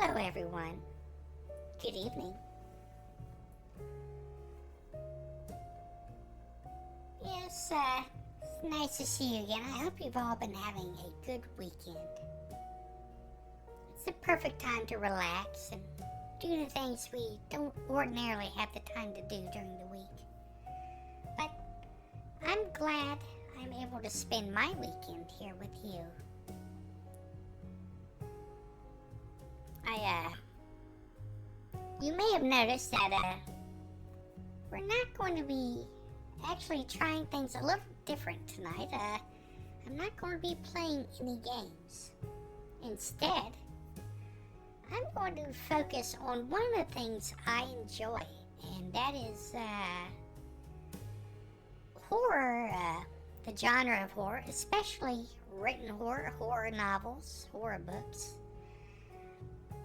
Hello, everyone. Good evening. Yes, it's nice to see you again. I hope you've all been having a good weekend. It's the perfect time to relax and do the things we don't ordinarily have the time to do during the week. But I'm glad I'm able to spend my weekend here with you. You may have noticed that, we're not going to be actually trying things a little different tonight. I'm not going to be playing any games. Instead, I'm going to focus on one of the things I enjoy, and that is, horror, the genre of horror, especially written horror novels, horror books.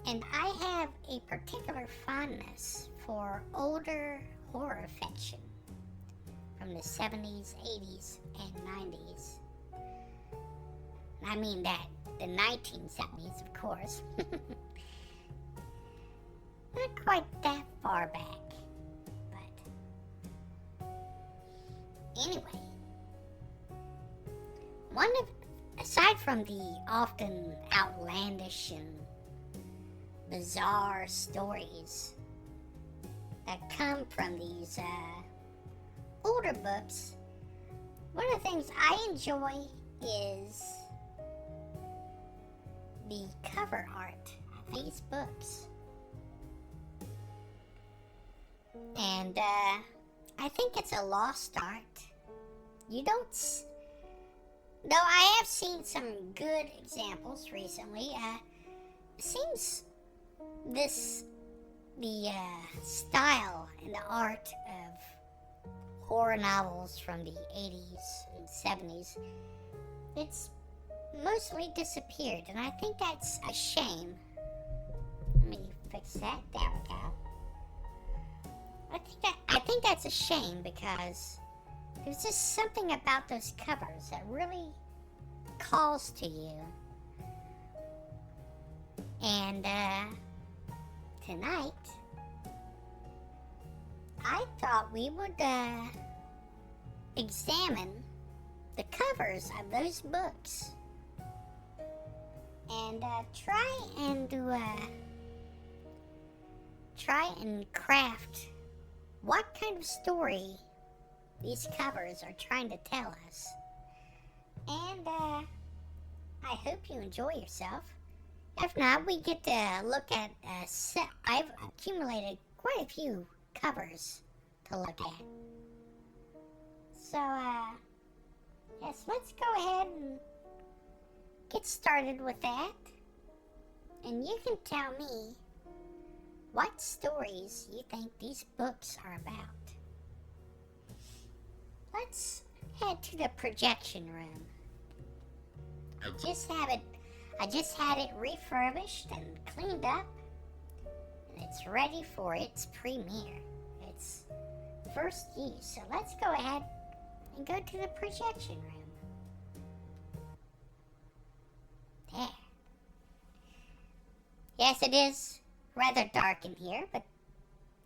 And I have a particular fondness for older horror fiction from the 70s, 80s, and 90s. I mean that, the 1970s, of course. Not quite that far back, but anyway. Aside from the often outlandish and bizarre stories that come from these older books, one of the things I enjoy is the cover art of these books. And I think it's a lost art. Though I have seen some good examples recently, it seems the style and the art of horror novels from the 80s and 70s, it's mostly disappeared, and I think that's a shame. Let me fix that. There we go. I think that's a shame because there's just something about those covers that really calls to you. And tonight, I thought we would examine the covers of those books and try and craft what kind of story these covers are trying to tell us. And I hope you enjoy yourself. If not, we get to look at I've accumulated quite a few covers to look at. So, yes, let's go ahead and get started with that. And you can tell me what stories you think these books are about. Let's head to the projection room. I just had it refurbished and cleaned up, and it's ready for its premiere, its first use. So let's go ahead and go to the projection room. There. Yes, it is rather dark in here, but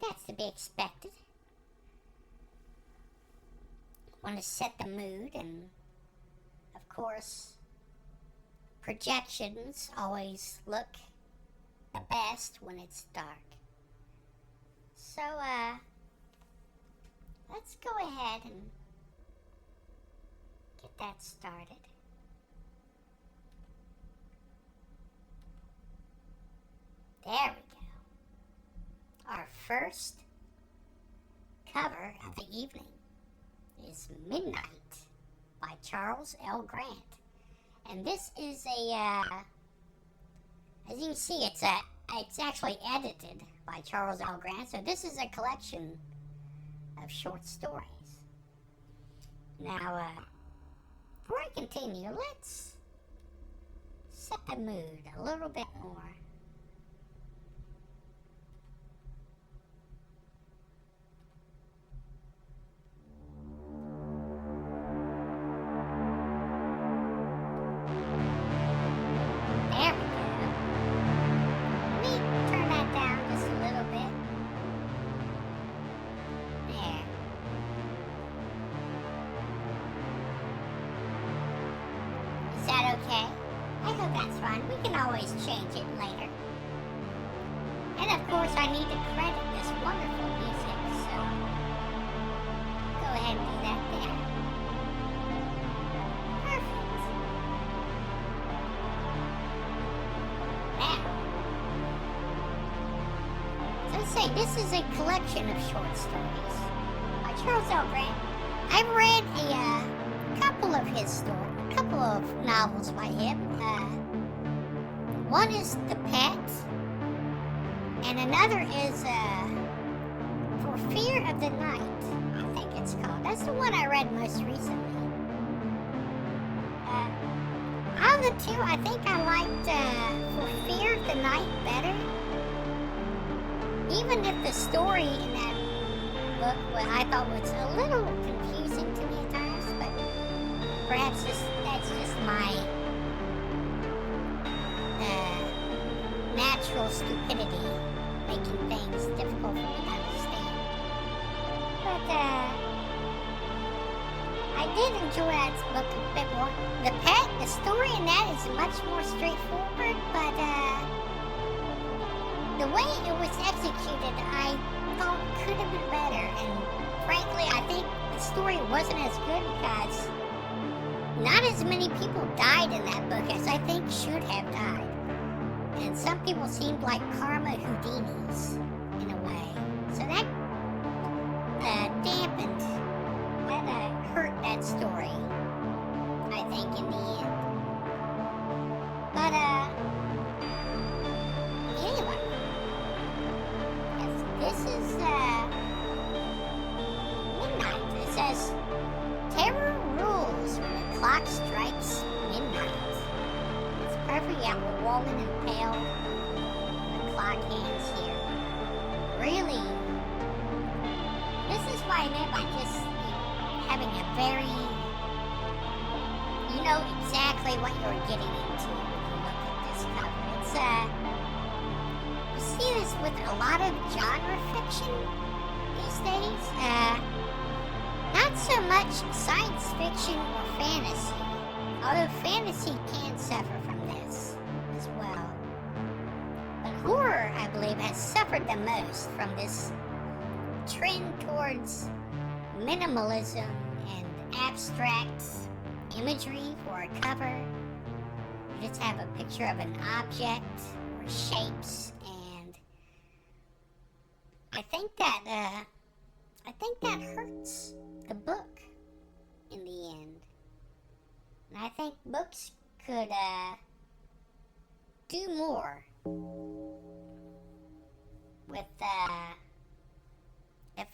that's to be expected. Want to set the mood, and of course, projections always look the best when it's dark. So, let's go ahead and get that started. There we go. Our first cover of the evening is Midnight by Charles L. Grant. And this is as you can see, it's actually edited by Charles L. Grant. So this is a collection of short stories. Now, before I continue, let's set the mood a little bit more. There we go. Is that okay? I hope that's fine. We can always change it later. And of course, I need to credit this wonderful music, so go ahead and do that there. Perfect. Now, so let's say this is a collection of short stories by Charles L. Grant. I've read a couple of his stories, a couple of novels by him. One is The Pet, and another is For Fear of the Night, I think it's called. That's the one I read most recently. Out of the two, I think I liked For Fear of the Night better. Even if the story in that book, well, I thought was a little confusing to me at times, but perhaps that's just my natural stupidity making things difficult for me to understand. But I did enjoy that book a bit more. The Pet, the story in that is much more straightforward, but the way it was executed, I thought could have been better. And frankly, I think the story wasn't as good because not as many people died in that book as I think should have died. And some people seemed like karma Houdinis, in a way. So that dampened, that hurt that story, I think, in the end. But, anyway. This is, midnight. It says, terror rules when the clock strikes midnight. Perfect, yeah, we're walling and pale. The clock hands here. Really, this is what I meant by just having a very, you know exactly what you're getting into when you look at this cover. It's, you see this with a lot of genre fiction these days. Not so much science fiction or fantasy, although fantasy can suffer from this as well. But horror, I believe, has suffered the most from this trend towards minimalism and abstract imagery for a cover. You just have a picture of an object or shapes, and I think that hurts the book in the end. And I think books could do more with if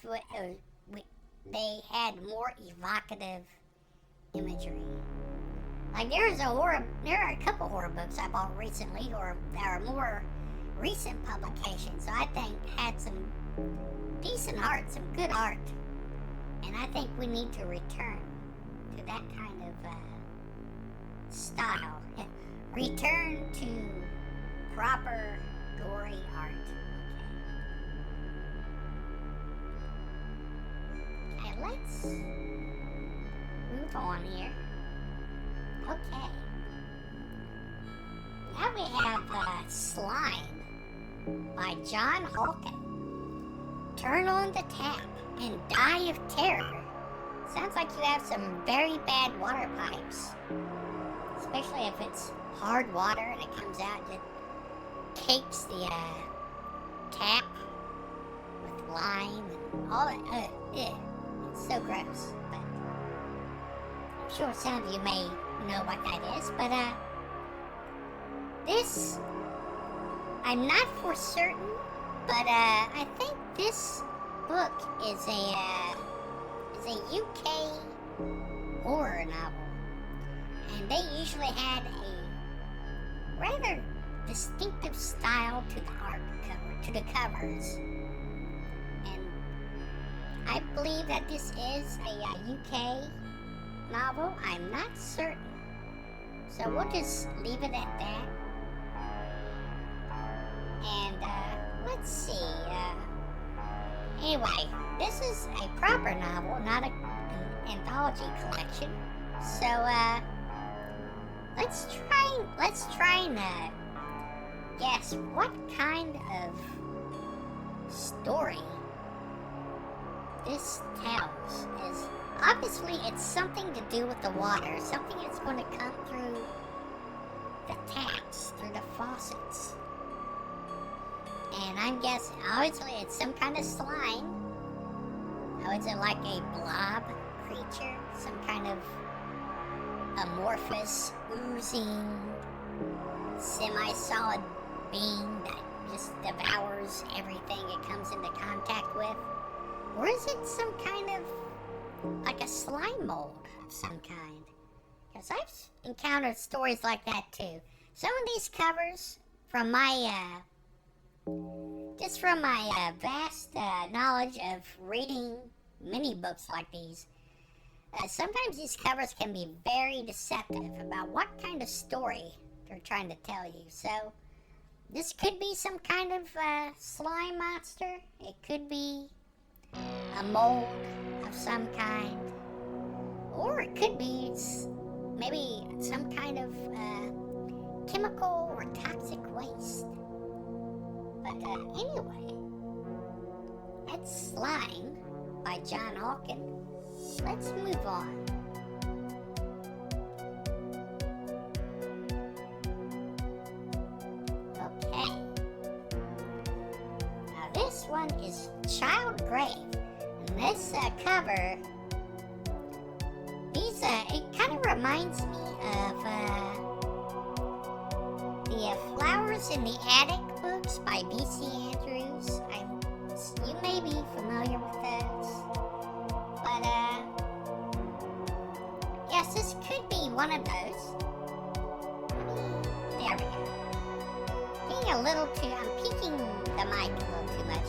they had more evocative imagery. Like there are a couple horror books I bought recently, or there are more recent publications I think had some decent art, some good art, and I think we need to return to that kind of style. Return to proper gory art. Okay, let's move on here. Okay. Now we have Slime by John Hawken. Turn on the tap and die of terror. Sounds like you have some very bad water pipes. Especially if it's hard water and it comes out and it cakes the tap with lime and all that. It's so gross. But I'm sure some of you may know what that is. But this, I'm not for certain, but I think this book is a UK horror novel. And they usually had a rather distinctive style to the art cover, to the covers. And I believe that this is a UK novel. I'm not certain. So we'll just leave it at that. And let's see. Anyway, this is a proper novel, not an anthology collection. So Let's try and guess what kind of story this tells. Is obviously it's something to do with the water, something that's going to come through the taps, through the faucets. And I'm guessing, obviously, it's some kind of slime. Oh, is it like a blob creature? Some kind of amorphous, oozing, semi-solid being that just devours everything it comes into contact with? Or is it some kind of, like a slime mold of some kind? Because I've encountered stories like that too. Some of these covers, from my, just from my vast knowledge of reading many books like these, sometimes these covers can be very deceptive about what kind of story they're trying to tell you. So, this could be some kind of slime monster. It could be a mold of some kind. Or it could be maybe some kind of chemical or toxic waste. But anyway, that's Slime by John Hawken. Let's move on. Okay. Now this one is Child Grave. And this cover, it kind of reminds me of the Flowers in the Attic books by B.C. Andrews. You may be familiar with those. But, yes, this could be one of those. There we go. Being a little too, I'm peeking the mic a little too much.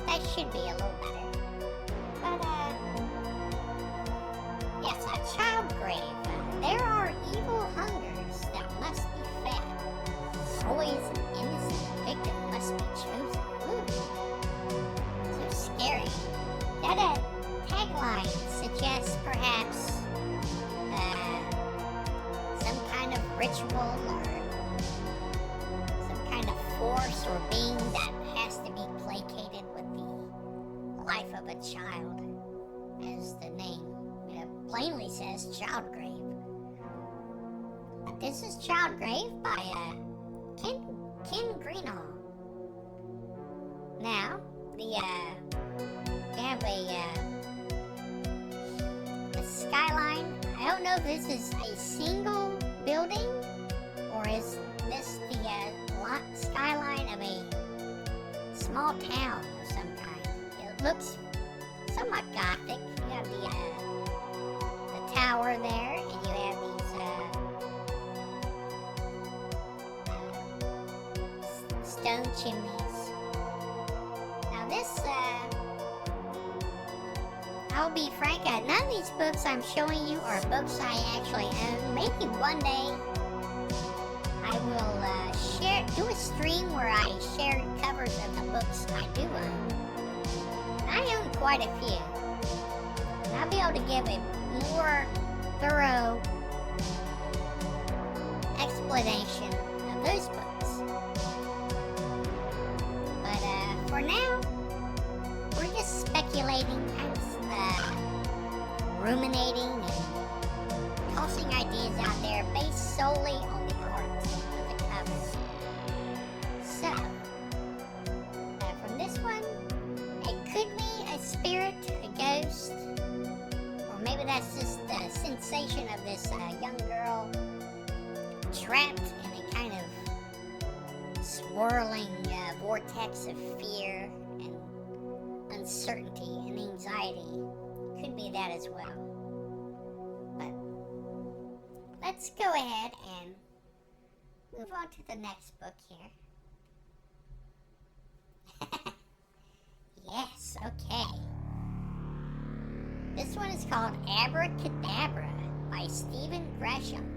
That should be a little better. But, yes, a child grave. There are evil hungers that must be fed. Always an innocent victim must be chosen. Ooh. So scary. That tagline suggests perhaps some kind of ritual or some kind of force or being that has to be placated with the life of a child, as the name plainly says, Child Grave. But this is Child Grave by Ken Greenall. Now, we have a skyline. I don't know if this is a single building or is this the skyline of a small town of some kind. It looks somewhat gothic. You have the tower there, and you have these stone chimneys. Now this, I'll be frank, none of these books I'm showing you are books I actually own. Maybe one day I will do a stream where I share covers of the books I do own. And I own quite a few. And I'll be able to give a more thorough explanation of those books. But for now, we're just speculating, kind of ruminating and tossing ideas out there based solely on the art of the cover. So, from this one, it could be a spirit, a ghost, or maybe that's just the sensation of this young girl trapped in a kind of swirling vortex of fear and uncertainty and anxiety. Could be that as well. But let's go ahead and move on to the next book here. Yes, okay. This one is called Abracadabra by Stephen Gresham.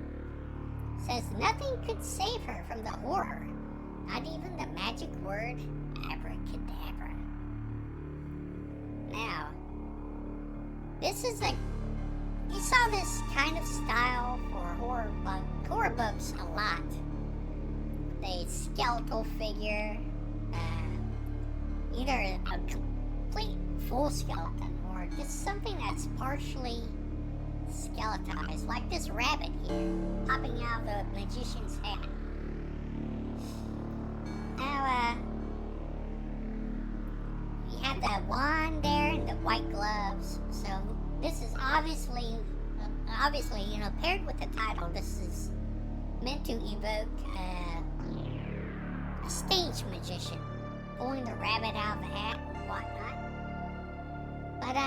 Says nothing could save her from the horror, not even the magic word abracadabra. Now, this is a you saw this kind of style for horror books a lot. A skeletal figure, either a complete full skeleton or just something that's partially skeletized, like this rabbit here, popping out of the magician's hat. Now, you have the wand there and the white gloves, so this is obviously, paired with the title, this is meant to evoke a stage magician pulling the rabbit out of the hat and whatnot. But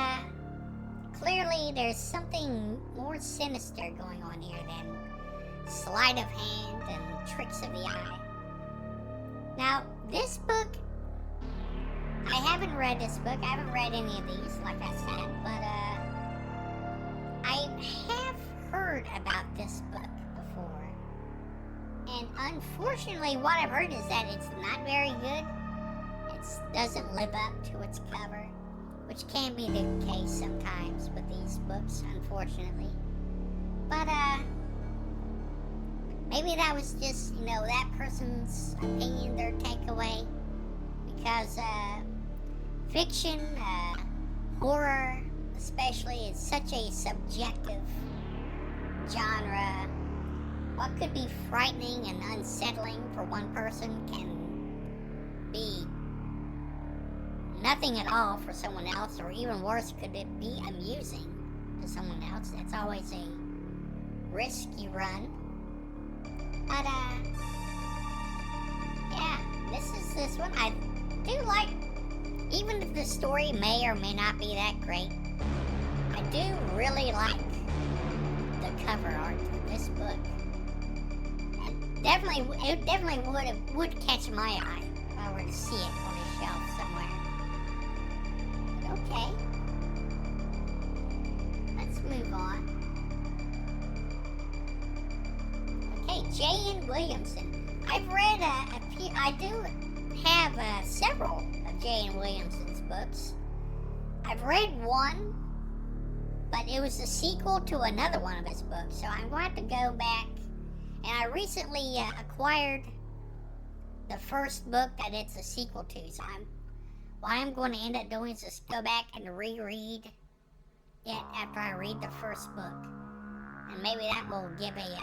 clearly there's something more sinister going on here than sleight of hand and tricks of the eye. Now, this book, I haven't read this book. I haven't read any of these, like I said, but I have heard about this book before. And unfortunately, what I've heard is that it's not very good. It doesn't live up to its cover, which can be the case sometimes with these books, unfortunately. But, maybe that was just, that person's opinion, their takeaway. Because, fiction, horror, especially, is such a subjective genre. What could be frightening and unsettling for one person can be nothing at all for someone else, or even worse, could it be amusing to someone else? That's always a risk you run. But, yeah, this one. I do like, even if the story may or may not be that great, I do really like the cover art of this book. It definitely would catch my eye if I were to see it on a shelf somewhere. But okay, let's move on. Okay, J.N. Williamson. I've read a few. I do have several of J.N. Williamson's books. I've read one, but it was a sequel to another one of his books, so I'm going to have to go back. And I recently acquired the first book that it's a sequel to, so what I'm going to end up doing is just go back and reread it after I read the first book. And maybe that will give a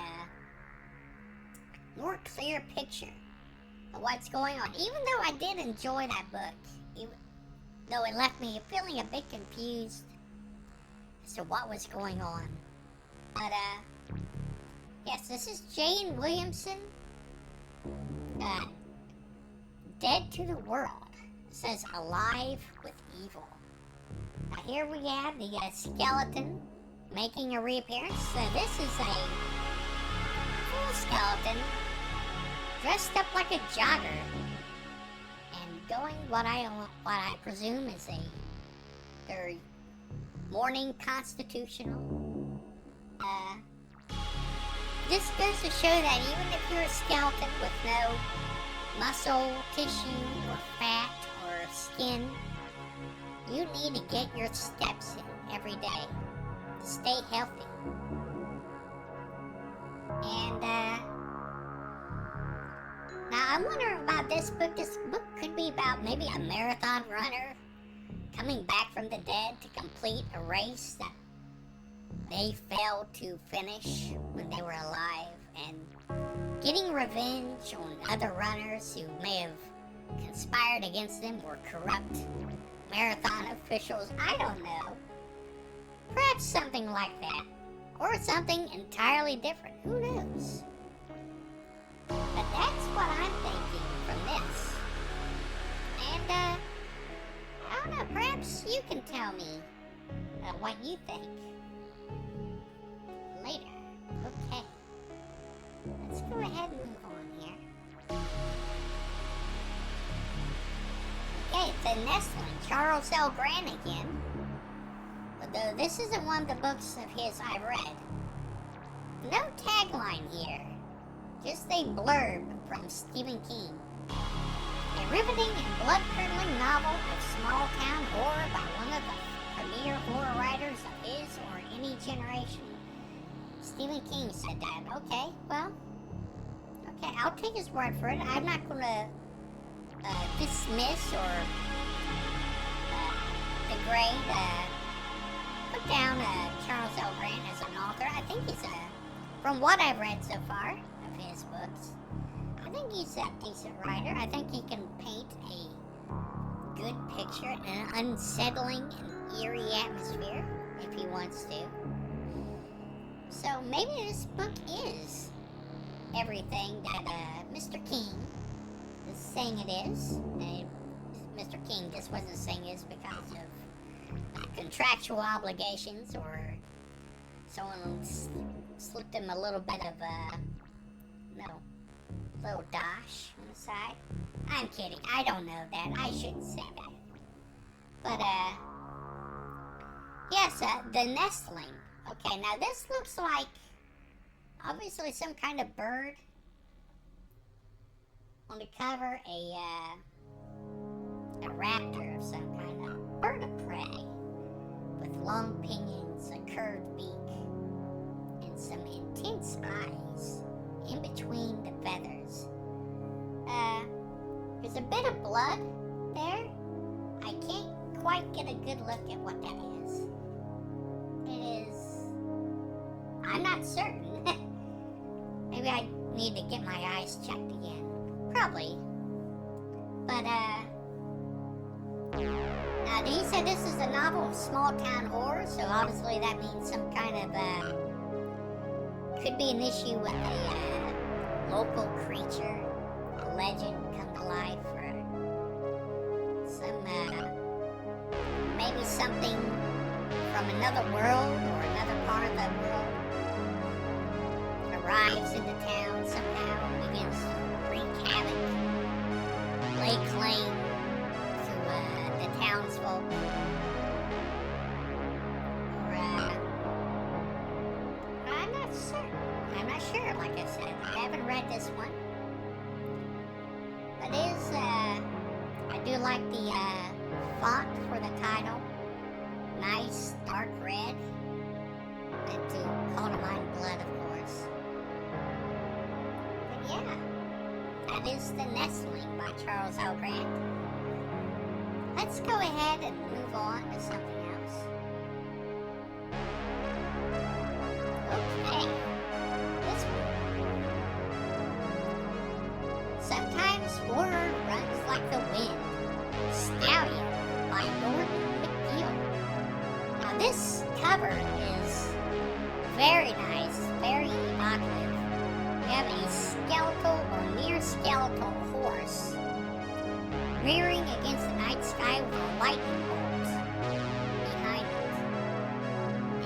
more clear picture of what's going on. Even though I did enjoy that book, though it left me feeling a bit confused as to what was going on. But, yes, this is J.N. Williamson. Dead to the World. It says Alive with Evil. Now here we have the skeleton making a reappearance. This is a full skeleton dressed up like a jogger and going what I presume is their morning constitutional. This goes to show that even if you're a skeleton with no muscle, tissue, or fat, or skin, you need to get your steps in every day to stay healthy. And, now I'm wondering about this book. This book could be about maybe a marathon runner coming back from the dead to complete a race that they failed to finish when they were alive, and getting revenge on other runners who may have conspired against them or corrupt marathon officials. I don't know. Perhaps something like that. Or something entirely different. Who knows? But that's what I'm thinking from this. And, I don't know, perhaps you can tell me what you think later. Okay. Let's go ahead and move on here. Okay, it's the next one, Charles L. Grant again. Although this isn't one of the books of his I've read. No tagline here. Just a blurb from Stephen King. A riveting and blood-curdling novel of small-town horror by one of the premier horror writers of his or any generation. Stephen King said that. Okay, well, okay, I'll take his word for it. I'm not going to dismiss or degrade, put down Charles L. Grant as an author. I think he's from what I've read so far of his books, I think he's a decent writer. I think he can paint a good picture, an unsettling and eerie atmosphere if he wants to. So maybe this book is everything that Mr. King is saying it is. Mr. King just wasn't saying it is because of contractual obligations or someone slipped him a little bit of little dosh on the side. I'm kidding. I don't know that. I shouldn't say that. But yes, the nestling. Okay, now this looks like obviously some kind of bird. On the cover, a raptor of some kind of bird of prey with long pinions, a curved beak, and some intense eyes in between the feathers. There's a bit of blood there. I can't quite get a good look at what that is. It is... I'm not certain. Maybe I need to get my eyes checked again. Probably. But, now, he said this is a novel of small town horror, so obviously that means some kind of, could be an issue with a local creature, a legend come to life, or some, maybe something from another world or another part of the world arrives into town somehow and begins to wreak havoc, lay claim to the townsfolk, or I'm not certain. I'm not sure, like I said. I haven't read this one. But I do like the font for the title. Nice, dark red. And to call to mind blood, of course. But yeah, that is The Nestling by Charles L. Grant. Let's go ahead and move on to something else. Okay, this one. Sometimes horror runs like the wind. Stallion by Norman McNeil. Now this cover is very nice, very evocative. We have a skeletal or near skeletal horse rearing against the night sky with a lightning bolt behind it.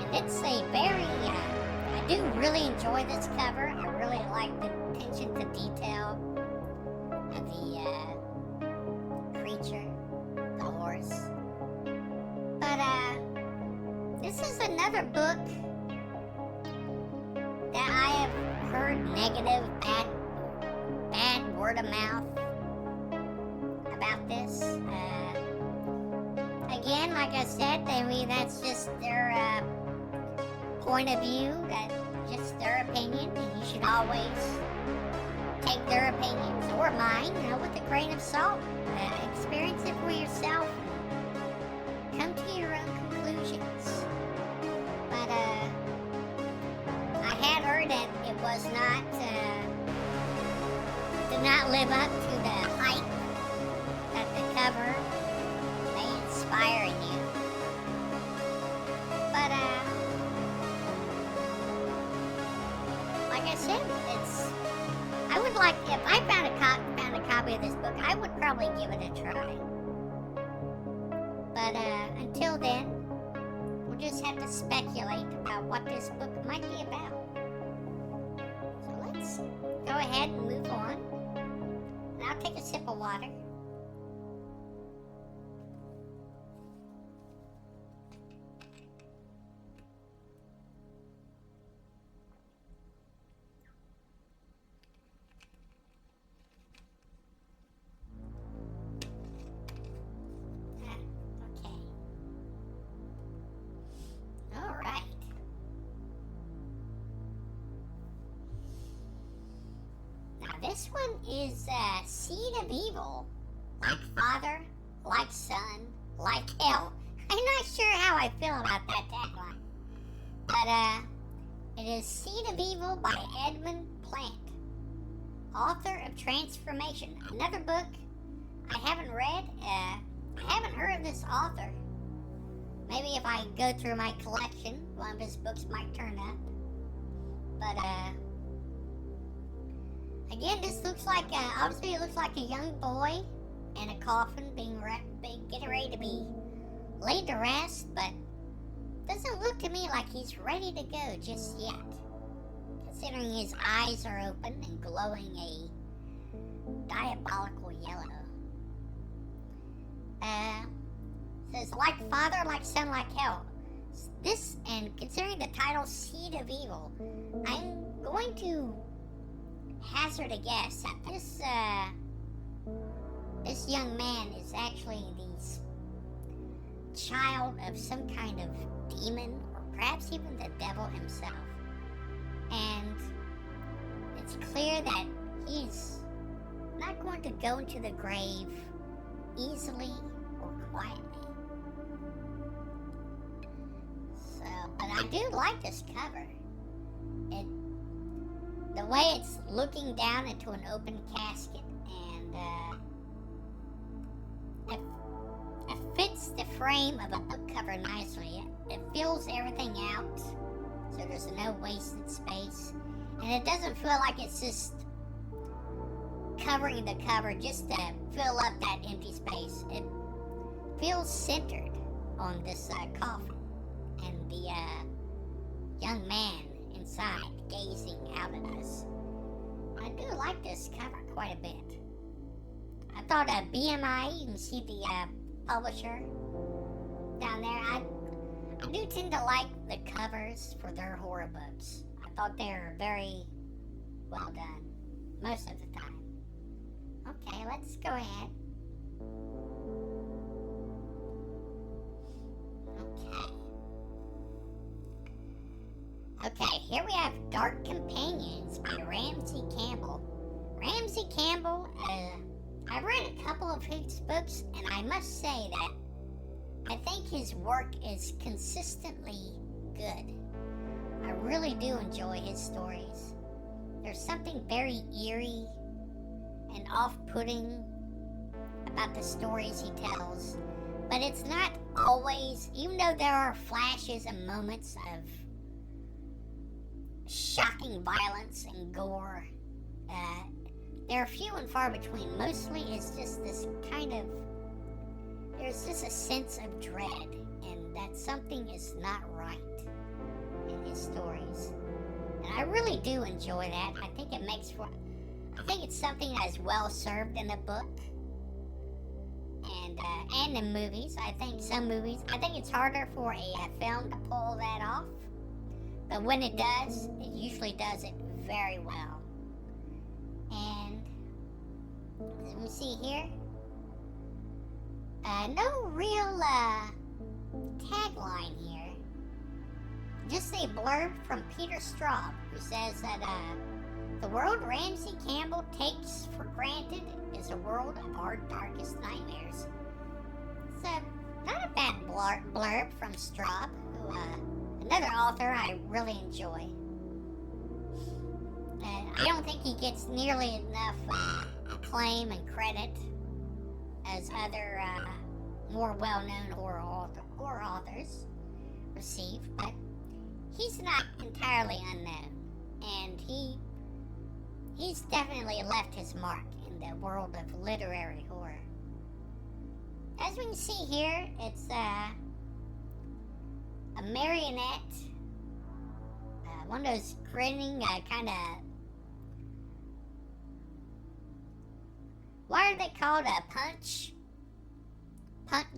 And it's a very, I do really enjoy this cover. I really like the attention to detail of the creature, the horse. But this is another book that I have heard negative, bad word of mouth about this. Again, like I said, maybe that's just their point of view, that's just their opinion, and you should always take their opinions or mine, with a grain of salt. Experience it for yourself. Come to your own conclusions. But I had heard that it was not, did not live up to the hype that the cover may inspire in you. But, like I said, I would like, if I found a copy of this book, I would probably give it a try. But, until then, we'll just have to speculate about what this book might be about. So let's go ahead and move on. And I'll take a sip of water. Okay. This one is Seed of Evil. Like father, like son, like hell. I'm not sure how I feel about that tagline. But it is Seed of Evil by Edmund Plant, author of Transformation. Another book I haven't read. I haven't heard of this author. Maybe if I go through my collection, one of his books might turn up. But again, this looks like obviously it looks like a young boy in a coffin getting ready to be laid to rest, but doesn't look to me like he's ready to go just yet, considering his eyes are open and glowing a diabolical yellow. Says, like father, like son, like hell. This, and considering the title Seed of Evil, I'm going to hazard a guess that this young man is actually the child of some kind of demon, or perhaps even the devil himself. And it's clear that he's not going to go into the grave easily or quietly. So, but I do like this cover. The way it's looking down into an open casket, and it fits the frame of a book cover nicely. It fills everything out, so there's no wasted space, and it doesn't feel like it's just covering the cover just to fill up that empty space. It feels centered on this coffin and the young man inside gazing out at us. I do like this cover quite a bit. I thought BMI, you can see the publisher down there. I do tend to like the covers for their horror books. I thought they were very well done most of the time. Okay, let's go ahead. Okay, here we have Dark Companions by Ramsey Campbell. Ramsey Campbell, I've read a couple of his books, and I must say that I think his work is consistently good. I really do enjoy his stories. There's something very eerie and off-putting about the stories he tells, but it's not always, even though there are flashes and moments of shocking violence and gore, they're few and far between. Mostly it's just this kind of, there's just a sense of dread, and that something is not right in his stories. And I really do enjoy that. I think it makes for, I think it's something that is well served in the book and in movies. I think some movies, I think it's harder for a film to pull that off, but when it does, it usually does it very well. And let me see here. No real tagline here. Just a blurb from Peter Straub, who says that the world Ramsey Campbell takes for granted is a world of our darkest nightmares. It's not a bad blurb from Straub, who, another author I really enjoy. I don't think he gets nearly enough acclaim and credit as other more well-known horror authors receive, but he's not entirely unknown, and he's definitely left his mark in the world of literary horror. As we can see here, it's a marionette, one of those grinning kind of, what are they called?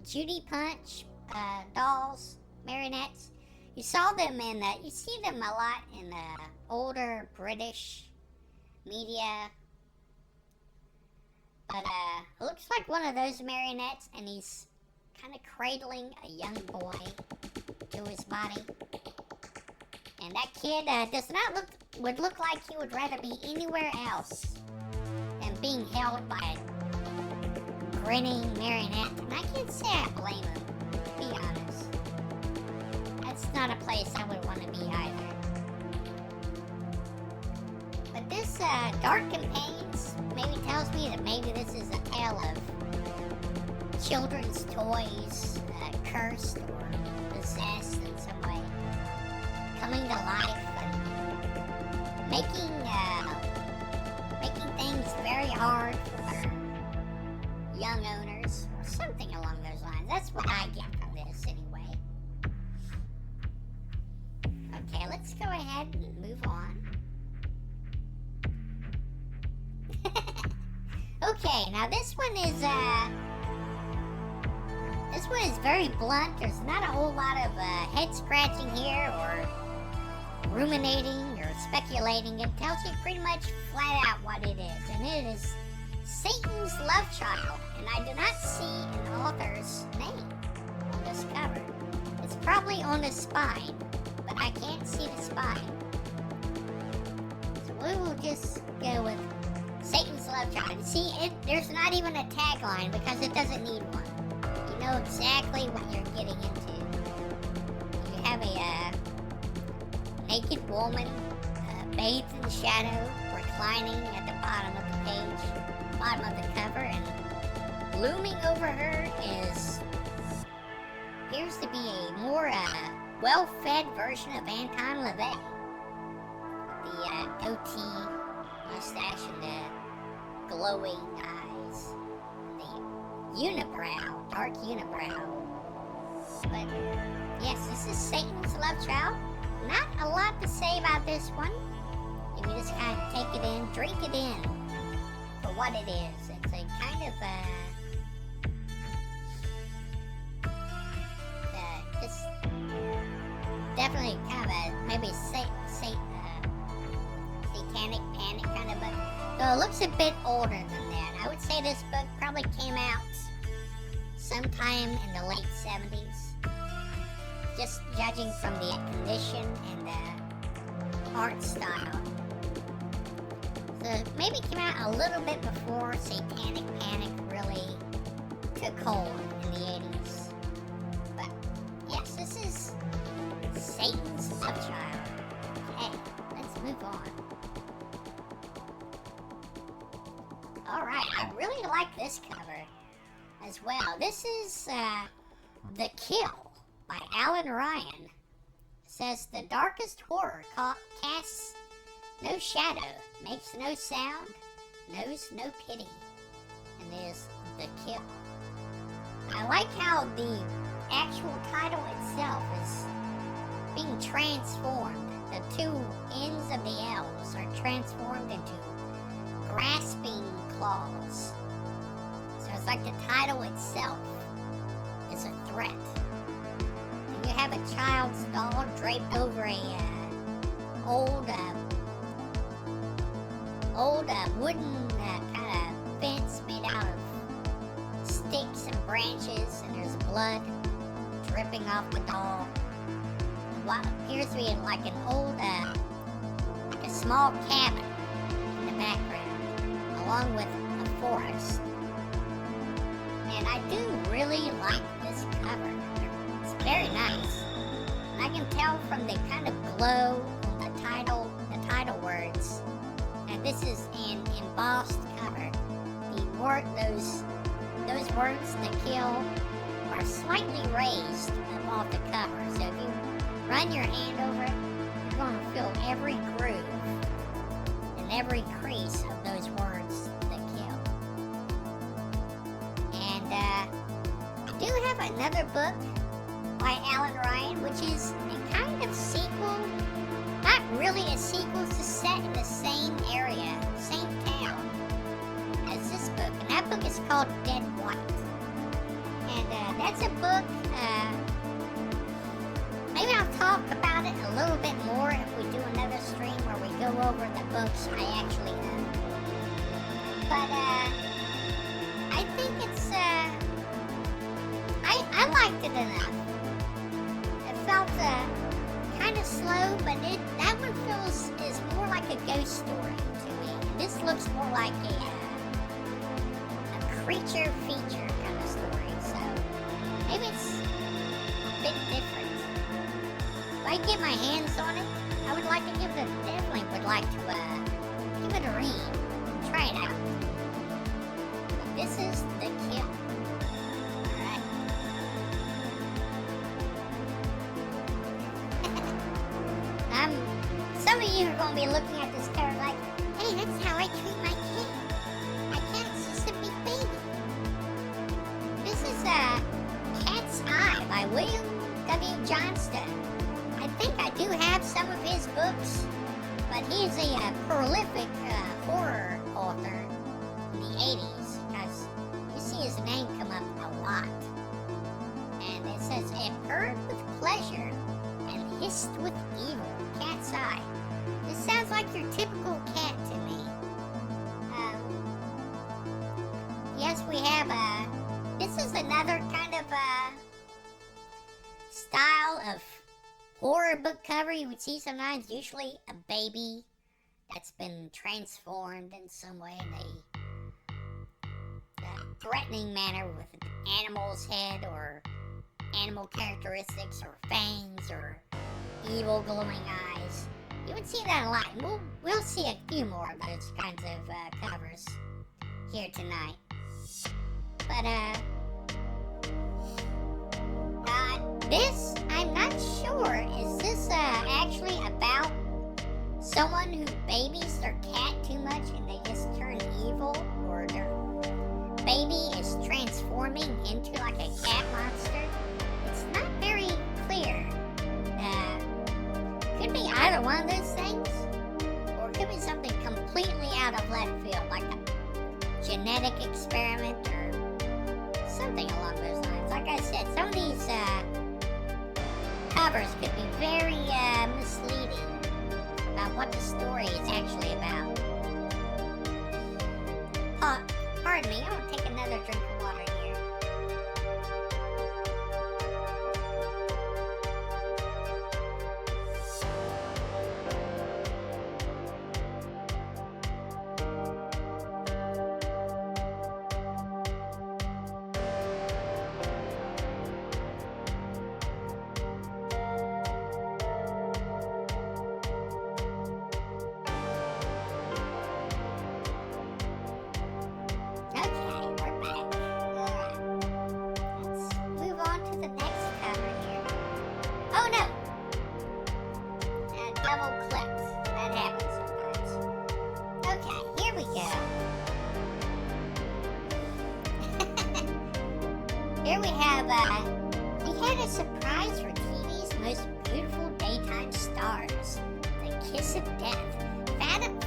Judy Punch dolls, marionettes. You saw them you see them a lot in older British media. But it looks like one of those marionettes, and he's kind of cradling a young boy to his body. And that kid does not look would look like he would rather be anywhere else than being held by a grinning marionette. And I can't say I blame him, to be honest. That's not a place I would want to be either. But this Dark Companions maybe tells me that maybe this is a tale of children's toys cursed or possessed in some way, coming to life and making things very hard for young owners, or something along those lines. That's what I get from this anyway. Okay, let's go ahead and move on. Okay, now this one is very blunt. There's not a whole lot of head scratching here or ruminating or speculating. It tells you pretty much flat out what it is, and it is Satan's Love Child. And I do not see an author's name on this cover. It's probably on the spine, but I can't see the spine. So we will just go with Satan's Love Child. See, there's not even a tagline because it doesn't need one. You know exactly what you're getting into. You have a naked woman bathed in shadow, reclining at the bottom of the page, bottom of the cover, and looming over her appears to be a more well-fed version of Anton LaVey. The goatee, mustache, and the glowing eyes, the unibrow, dark unibrow. But yes, this is Satan's Love Child. Not a lot to say about this one. You can just kind of take it in, drink it in for what it is. It's a kind of just definitely kind of a maybe satanic panic kind of book. Though it looks a bit older than that. I would say this book probably came out sometime in the late 70s. Just judging from the condition and the art style. So maybe it came out a little bit before Satanic Panic really took hold in the 80s. But yes, this is Satan's Love Child. Okay, let's move on. Alright, I really like this cover as well. This is The Kill by Alan Ryan. It says, the darkest horror casts no shadow, makes no sound, knows no pity, and is The Kill. I like how the actual title itself is being transformed. The two ends of the L's are transformed into grasping claws. So it's like the title itself is a threat. You have a child's doll draped over a old wooden kind of fence made out of sticks and branches, and there's blood dripping off the doll. What appears to be like an old, like a small cabin in the background, along with a forest. And I do really like this cover. It's very nice. And I can tell from the kind of glow on the title words, that this is an embossed cover. Those words, The Kill, are slightly raised above the cover. So if you run your hand over it, you're going to feel every groove and every crease of those words, The Kill. And I do have another book by Alan Ryan, which is a kind of sequel. Not really a sequel, it's set in the same area, same town as this book. And that book is called Dead White. And that's a book, maybe I'll talk about it a little bit more if we do another stream where we go over the books I actually own. But I think it's, I liked it enough. It felt kind of slow, but that one is more more like a ghost story to me. This looks more like a creature feature kind of story. So maybe it's a bit different. If I get my hands on it, I would like to give it. Definitely would like to give it a read. Try it out. But this is The Kill. Alright. Some of you are going to be looking at this cover like, hey, that's how I treat my kid. My cat's just a big baby. This is Cat's Eye by William W. Johnstone. I think I do have some of his books, but he's a prolific horror author in the 80s, because you see his name come up a lot. And it says, it purred with pleasure and hissed with evil. Cat's Eye. This sounds like your typical cat to me. Yes, we have this is another kind of style of horror book cover you would see sometimes. Usually a baby that's been transformed in some way in a threatening manner with an animal's head or animal characteristics or fangs or evil glowing eyes. You would see that a lot. We'll see a few more of those kinds of covers here tonight. But this, I'm not sure. Is this actually about someone who babies their cat too much and they just turn evil, or their baby is transforming into like a cat monster? It's not very clear. Could be either one of those things, or it could be something completely out of left field, like a genetic experiment or something along those lines. Like I said, some of these covers could be very misleading about what the story is actually about. Pardon me, I'm gonna take another drink of water here. Here we have, we had a surprise for TV's most beautiful daytime stars, The Kiss of Death,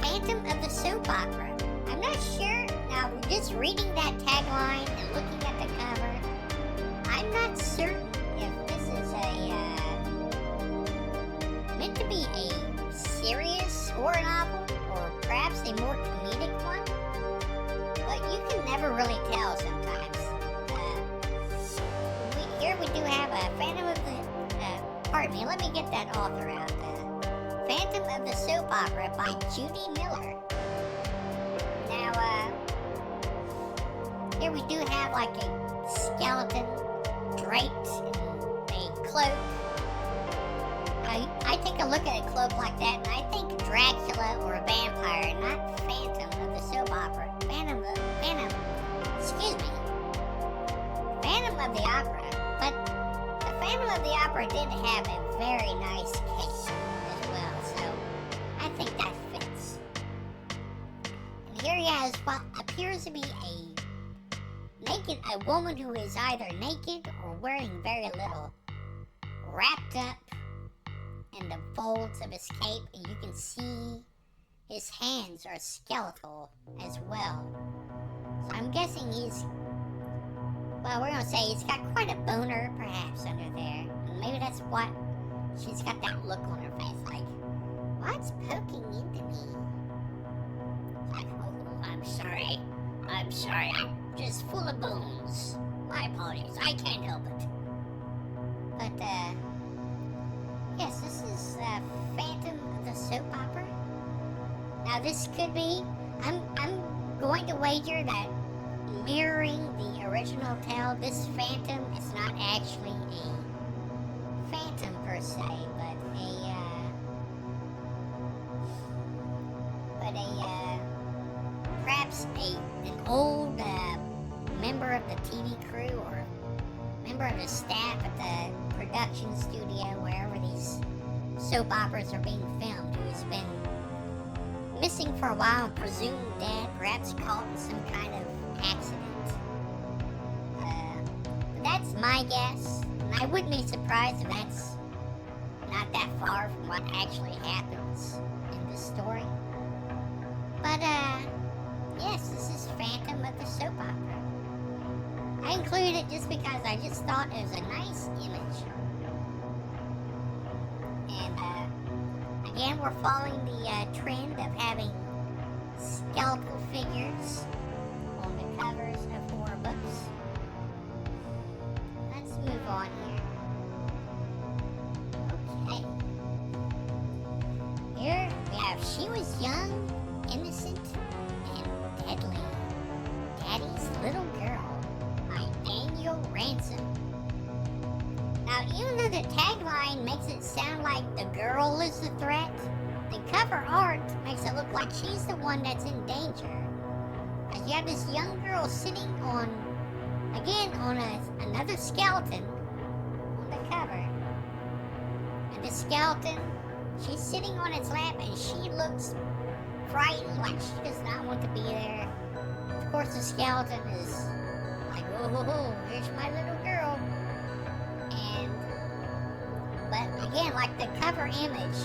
Phantom of the Soap Opera. I'm not sure, now just reading that tagline and looking at the cover, I'm not certain if this is meant to be a serious horror novel, or perhaps a more comedic one, but you can never really tell sometimes. Here we do have a Phantom of the, pardon me, let me get that author out. Phantom of the Soap Opera by Judy Miller. Now, here we do have like a skeleton draped in a cloak. I take a look at a cloak like that and I think Dracula or a vampire, not Phantom of the Soap Opera. Phantom of the Opera. But the Phantom of the Opera did have a very nice cape as well, so I think that fits. And here he has what appears to be a woman who is either naked or wearing very little, wrapped up in the folds of his cape, and you can see his hands are skeletal as well. So I'm guessing well, we're gonna say he's got quite a boner, perhaps, under there. And maybe that's what she's got that look on her face, like, what's poking into me? Like, oh, I'm sorry, I'm just full of bones. My apologies, I can't help it. But, yes, this is Phantom of the Soap Opera. Now this could be, I'm going to wager that mirroring the original tale, this phantom is not actually a phantom per se, perhaps an old member of the TV crew or member of the staff at the production studio wherever these soap operas are being filmed, who's been missing for a while and presumed dead, perhaps caught in some kind of accident. But that's my guess, and I wouldn't be surprised if that's not that far from what actually happens in this story. But, yes, this is Phantom of the Soap Opera. I included it just because I just thought it was a nice image. And, again, we're following the trend of having skeletal figures on the covers of horror books. Let's move on here. Okay. Here we have She Was Young, Innocent, and Deadly. Daddy's Little Girl by Daniel Ransom. Now, even though the tagline makes it sound like the girl is the threat, the cover art makes it look like she's the one that's in danger. As you have this young girl sitting on, again, on another skeleton on the cover. And the skeleton, she's sitting on its lap and she looks frightened, like she does not want to be there. Of course, the skeleton is like, oh, here's my little girl. But again, like the cover image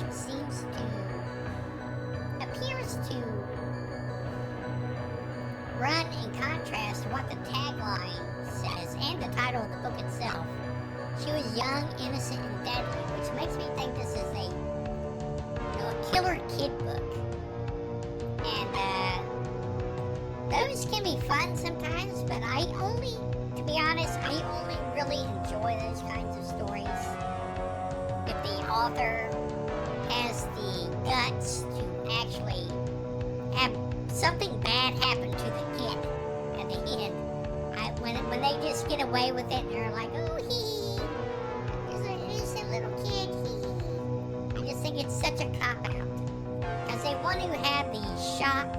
appears to run in contrast to what the tagline says and the title of the book itself. She was young, innocent, and deadly, which makes me think this is a killer kid book. And those can be fun sometimes, but to be honest, I only really enjoy those kinds of stories if the author has the guts to actually have something bad happen to the kid at the end. When they just get away with it and they're like, oh, there's an innocent little kid, I just think it's such a cop-out. Because they want to have the shock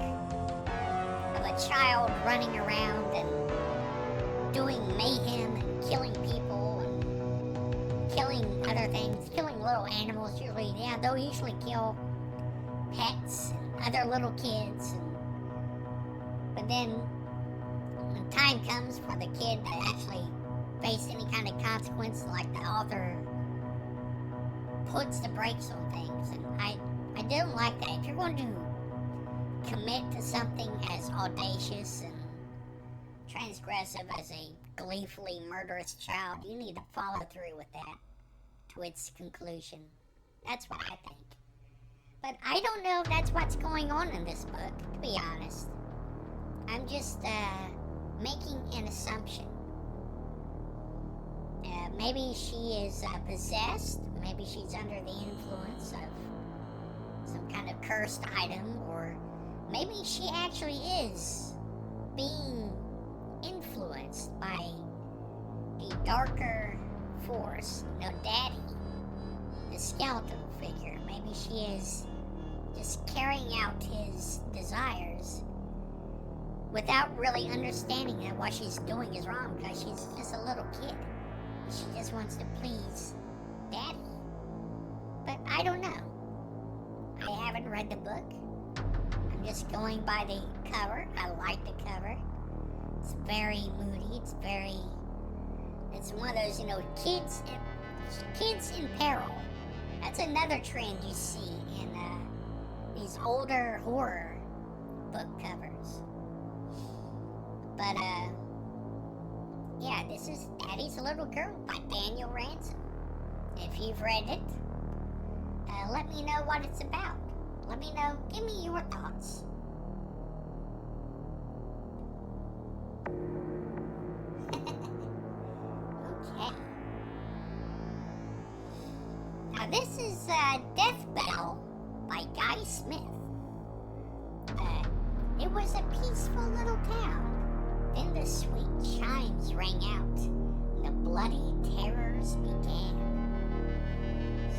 of a child running around and doing mayhem and killing people and killing other things, killing little animals usually. Yeah, they'll usually kill pets and other little kids. But then when time comes for the kid to actually face any kind of consequence, like the author puts the brakes on things. And I don't like that. If you're going to commit to something as audacious and transgressive as a gleefully murderous child, you need to follow through with that to its conclusion. That's what I think. But I don't know if that's what's going on in this book, to be honest. I'm just making an assumption. Maybe she is possessed. Maybe she's under the influence of some kind of cursed item. Or maybe she actually is being influenced by a darker force. Daddy, the skeleton figure. Maybe she is just carrying out his desires without really understanding that what she's doing is wrong, because she's just a little kid. She just wants to please Daddy. But I don't know. I haven't read the book. I'm just going by the cover. I like the cover. It's very moody. It's one of those, kids in peril. That's another trend you see in these older horror book covers. But, yeah, this is Daddy's Little Girl by Daniel Ransom. If you've read it, let me know what it's about. Let me know. Give me your thoughts. Okay. Now, this is Death Bell by Guy Smith. was a peaceful little town. Then the sweet chimes rang out, and the bloody terrors began.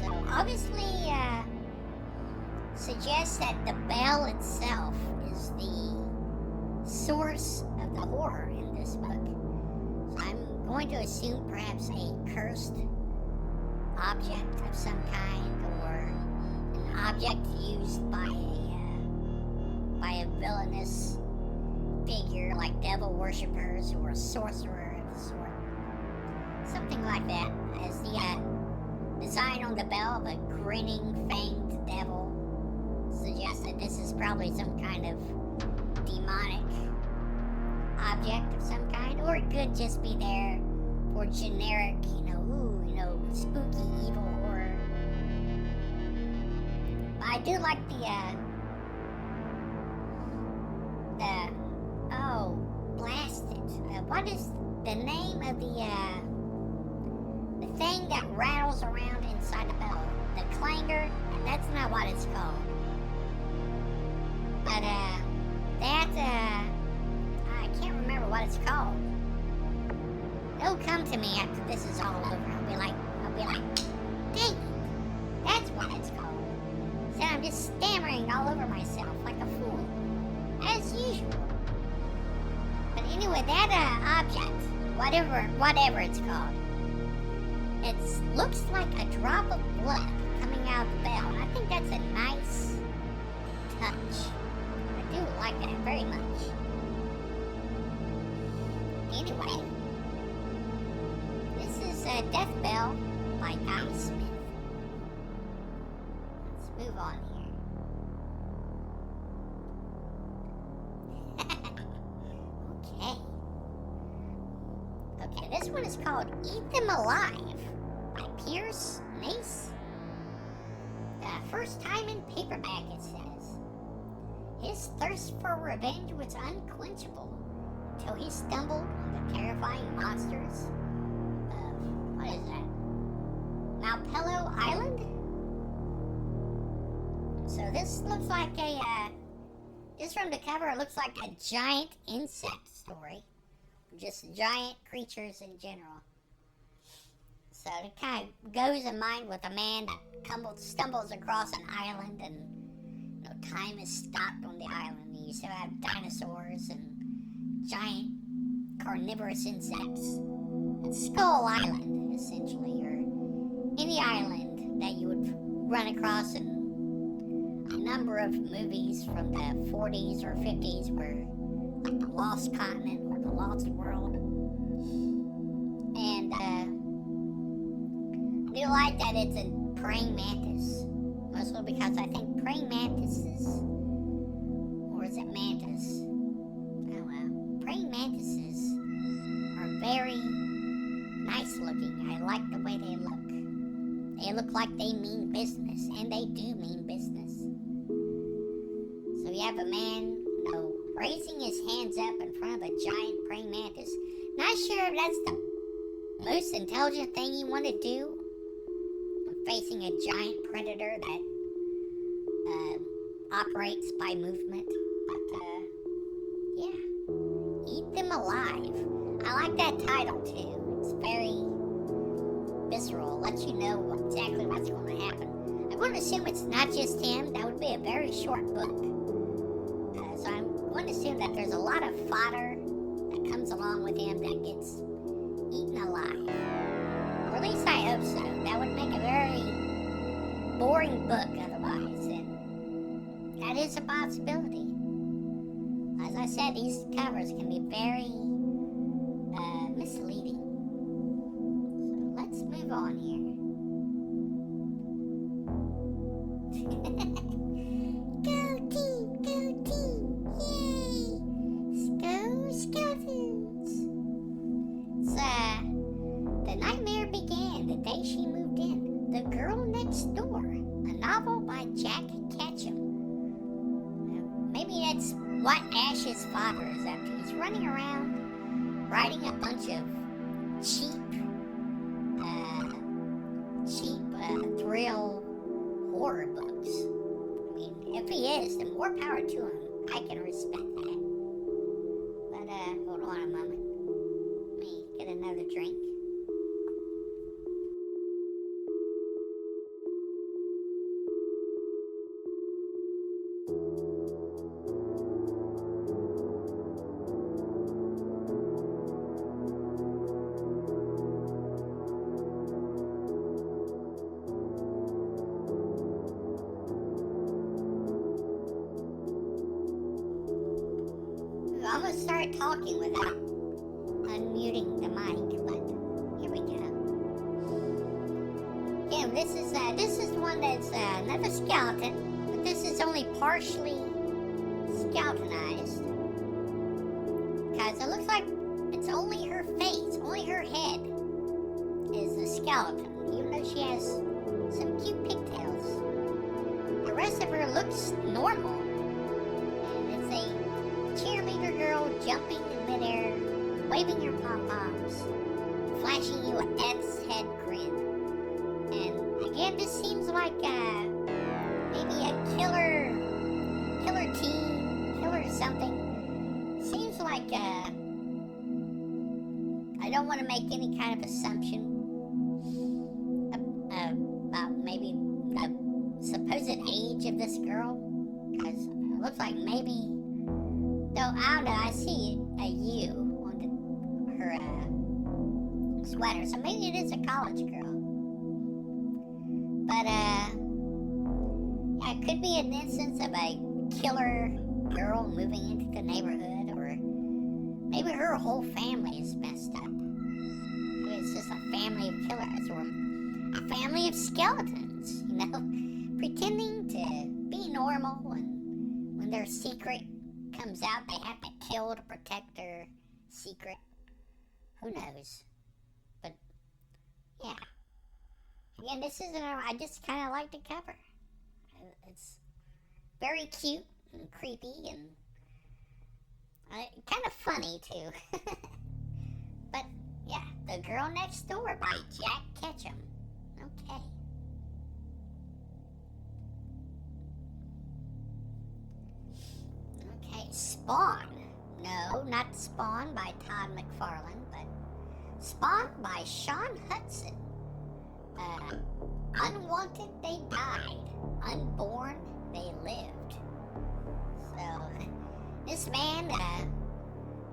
So obviously, suggests that the bell itself is the source of the horror in this book. So I'm going to assume perhaps a cursed object of some kind, or an object used by a villainous figure like devil worshippers or a sorcerer of the sort. Something like that, as the design on the bell of a grinning, fanged devil suggests that this is probably some kind of demonic object of some kind, or it could just be there for generic, spooky evil horror. But I do like oh, blast it. What is the name of the thing that rattles around inside the bell? The clanger? That's not what it's called. But, I can't remember what it's called. It'll come to me after this is all over. I'll be like, dang it, that's what it's called. So I'm just stammering all over myself like a fool, as usual. But anyway, that object, whatever it's called, it looks like a drop of blood coming out of the bell, and I think that's a nice touch. I do like that very much. Anyway, this is Death Bell by Guy Smith. Let's move on here. Okay, this one is called Eat Them Alive by Pierce Mace. First time in paperback, it says. His thirst for revenge was unquenchable until he stumbled on the terrifying monsters of, what is that? Malpelo Island? So this looks like just from the cover, it looks like a giant insect story. Just giant creatures in general. So it kind of goes in mind with a man that stumbles across an island, and time is stopped on the island. You still have dinosaurs and giant carnivorous insects. It's Skull Island, essentially, or any island that you would run across in a number of movies from the 40s or 50s, where like the Lost Continent or the Lost World. And I do like that it's a praying mantis, mostly because I think praying mantises, or is it mantis? Oh well, praying mantises are very nice looking. I like the way they look. They look like they mean business, and they do mean business. So you have a man, raising his hands up in front of a giant praying mantis. Not sure if that's the most intelligent thing you want to do when facing a giant predator that operates by movement. But, yeah. Eat Them Alive. I like that title, too. It's very visceral. Lets you know exactly what's going to happen. I'm going to assume it's not just him. That would be a very short book. So I'm going to assume that there's a lot of fodder that comes along with him that gets eaten alive. Or at least I hope so. That would make a very boring book otherwise. And that is a possibility. As I said, these covers can be very misleading. So let's move on here. Go team! Go team! Yay! Go Skeletons! The nightmare began the day she moved in. The Girl Next Door, a novel by Jack Ketchum. Maybe that's what Ash's father is up to. He's running around writing a bunch of cheap thrill horror books. I mean, if he is, then more power to him. I can respect that. I almost started talking without unmuting the mic, but here we go. Yeah, this is one that's another skeleton, but this is only partially skeletonized because it looks like it's only her face, only her head is the skeleton, even though she has some cute pigtails. The rest of her looks normal, and it's a cheerleader girl jumping in midair, waving her pom-poms, flashing you a Death's Head grin. And again, this seems like maybe a killer teen, killer something. Seems like I don't want to make any kind of assumption about maybe the supposed age of this girl, because it looks like maybe, though I don't know, I see a U on her sweater, so maybe it is a college girl. But it could be an instance of a killer girl moving into the neighborhood, or maybe her whole family is messed up. Maybe it's just a family of killers, or a family of skeletons, pretending to be normal, and when their secret comes out, they have to kill to protect their secret. Who knows? But, yeah. Again, this isn't, I just kind of like the cover. It's very cute and creepy and kind of funny, too. But, yeah, The Girl Next Door by Jack Ketchum. Okay. Okay, Spawn. No, not Spawn by Todd McFarlane, but Spawn by Sean Hudson. Unwanted, they died. Unborn, they lived. So, this man,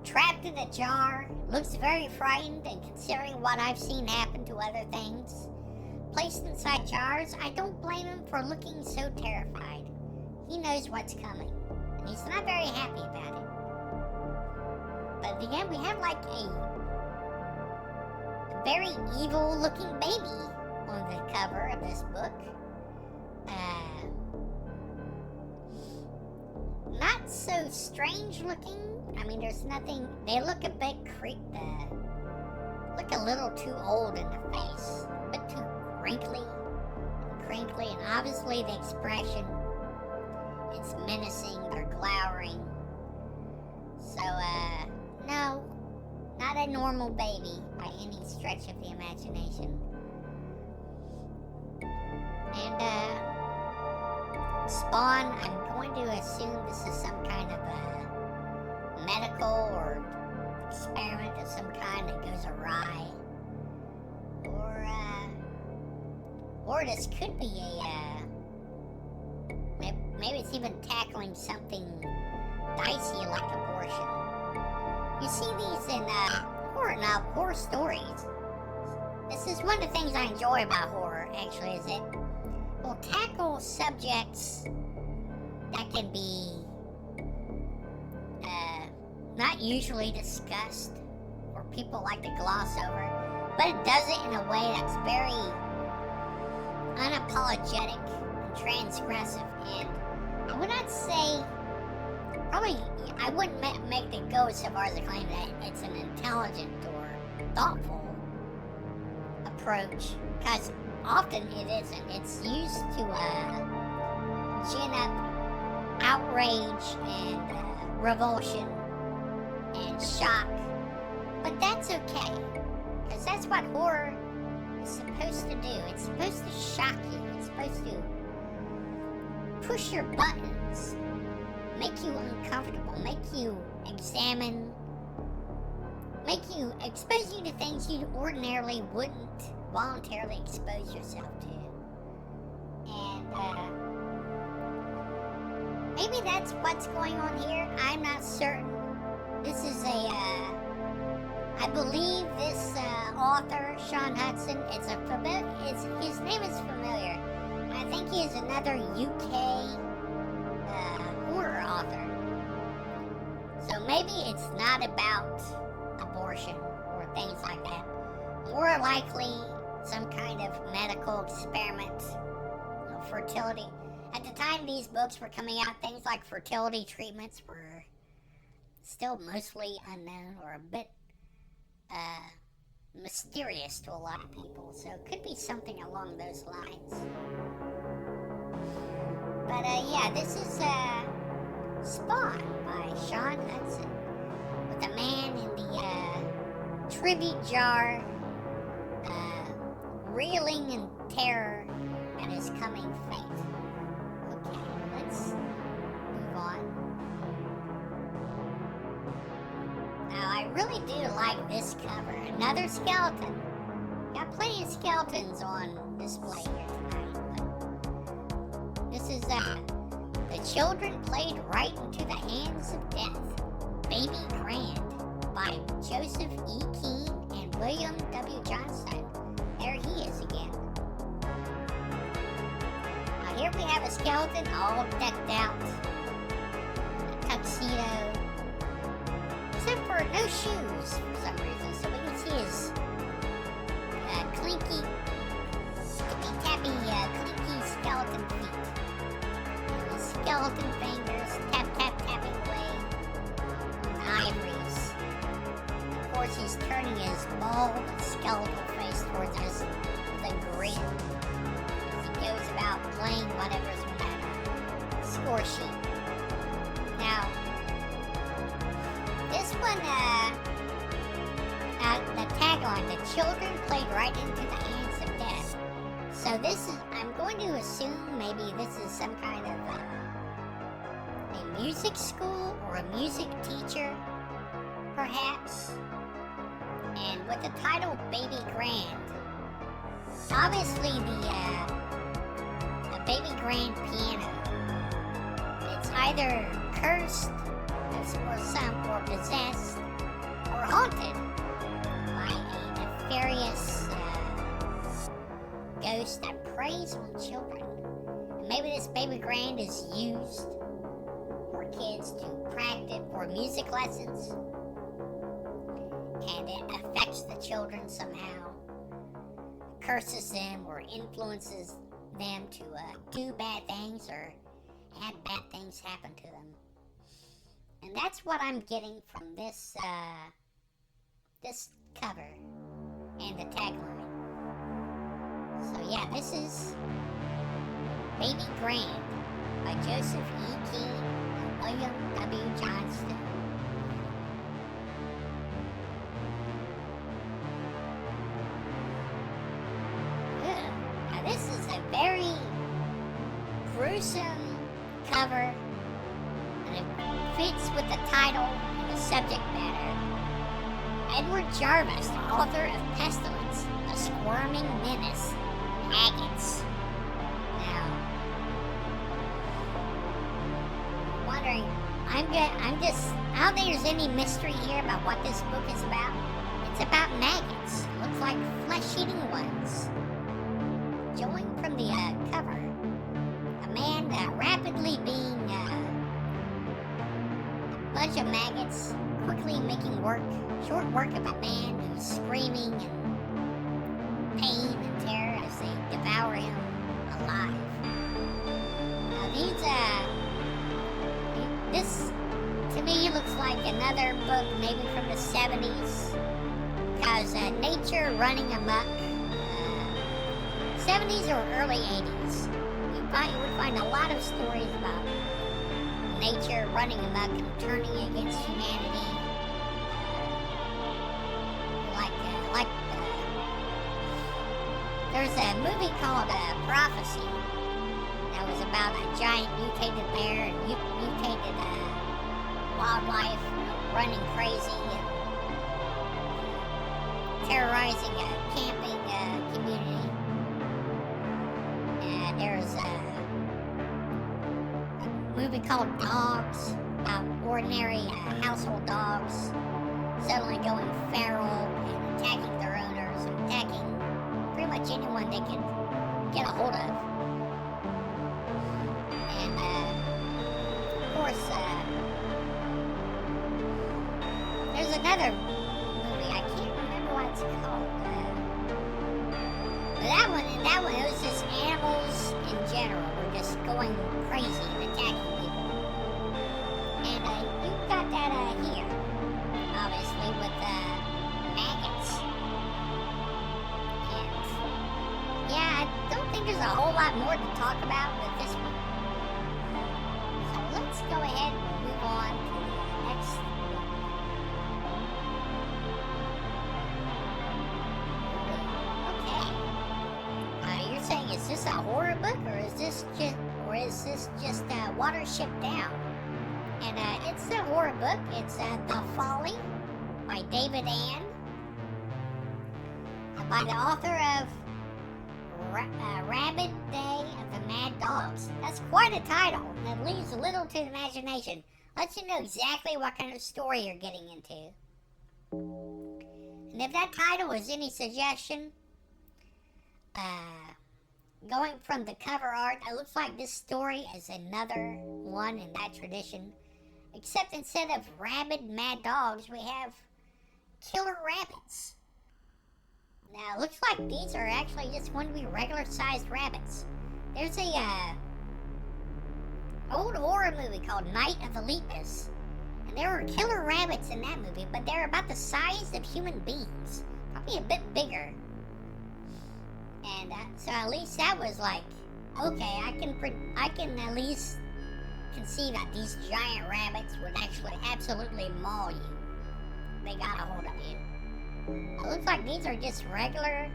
trapped in a jar, looks very frightened, and considering what I've seen happen to other things, placed inside jars, I don't blame him for looking so terrified. He knows what's coming, and he's not very happy about it. But again, we have like a very evil-looking baby on the cover of this book. Not so strange looking. I mean, there's nothing. They look a bit look a little too old in the face, a bit too wrinkly, and obviously the expression, it's menacing. They're glowering. So, no, not a normal baby by any stretch of the imagination. And, Spawn, I'm going to assume this is some kind of a medical or experiment of some kind that goes awry. Or this could be maybe it's even tackling something dicey like abortion. You see these in horror stories. This is one of the things I enjoy about horror, actually, is it will tackle subjects that can be not usually discussed, or people like to gloss over, but it does it in a way that's very unapologetic and transgressive. And I would not say, probably, I wouldn't make the go so far as to claim that it's an intelligent or thoughtful approach, because often it isn't. It's used to gin up outrage and revulsion and shock. But that's okay, because that's what horror is supposed to do. It's supposed to shock you. It's supposed to push your buttons, make you uncomfortable, make you examine, expose you to things you ordinarily wouldn't voluntarily expose yourself to. And maybe that's what's going on here. I'm not certain. This is I believe this author, Sean Hudson, his name is familiar. I think he is another UK horror author. So maybe maybe it's not about abortion or things like that. More likely, some kind of medical experiment, fertility. At the time these books were coming out, things like fertility treatments were still mostly unknown or a bit mysterious to a lot of people. So it could be something along those lines. But yeah, this is Spawn by Sean Hudson, with a man in the tribute jar, reeling in terror at his coming fate. Okay, let's move on. Now, I really do like this cover. Another skeleton. Got plenty of skeletons on display here tonight. This is The Children Played Right into the Hands of Death, Baby Grand, by Joseph E. Keene and William W. Johnston. There he is again. Now here we have a skeleton all decked out, a tuxedo, except for no shoes for some reason, so we can see his clinky, tippy-tappy, clinky skeleton feet. And his skeleton fingers tap-tap-tapping away on ivories. Of course, he's turning his bald skeletal face towards us with a grin as he goes about playing whatever's on that score sheet. Now, this one, the tagline, "The children played right into the hands of death." So this is, I'm going to assume maybe this is some kind of a music school or a music teacher, perhaps. And with the title Baby Grand, obviously the Baby Grand piano, it's either cursed or possessed or haunted by a nefarious ghost that preys on children. And maybe this Baby Grand is used for kids to practice for music lessons, and it affects the children somehow, curses them or influences them to do bad things or have bad things happen to them. And that's what I'm getting from this this cover and the tagline. So yeah, this is Baby Grand by Joseph E. Keene and William W. Johnston. Now this is a very gruesome cover, and it fits with the title and the subject matter. Edward Jarvis, the author of Pestilence, a squirming menace, maggots. Now, I'm wondering, I don't think there's any mystery here about what this book is about. It's about maggots. It looks like flesh-eating ones. Showing from the cover, a man rapidly being a bunch of maggots, quickly making short work of a man who's screaming in pain and terror as they devour him alive. Now this to me looks like another book maybe from the 70s, because nature running amok, 70s or early 80s. You would find a lot of stories about nature running amok and turning against humanity. There's a movie called Prophecy that was about a giant mutated bear and mutated wildlife running crazy and terrorizing a camping community. And there's a movie called Dogs, about ordinary household dogs suddenly going feral and attacking their owners and attacking pretty much anyone they can get a hold of. And of course, another movie. I can't remember what it's called. But that one, it was just animals in general were just going crazy and attacking people. And you've got that here, obviously, with maggots. And yeah, I don't think there's a whole lot more to talk about with this one. So let's go ahead and move on to the next one. Okay. You're saying, is this a horror book, or is this just Watership Down? And it's a horror book. It's The Folly by David Ann, by the author of Rabid Day of the Mad Dogs. That's quite a title that leaves little to the imagination. Lets you know exactly what kind of story you're getting into. And if that title is any suggestion, going from the cover art, it looks like this story is another one in that tradition. Except instead of rabid mad dogs, we have killer rabbits. Now, it looks like these are actually just going to be regular-sized rabbits. There's a old horror movie called Night of the Lepus, and there were killer rabbits in that movie, but they're about the size of human beings, probably a bit bigger. And so at least that was like, okay, I can at least conceive that these giant rabbits would actually absolutely maul you. They got a hold of you. It looks like these are just regular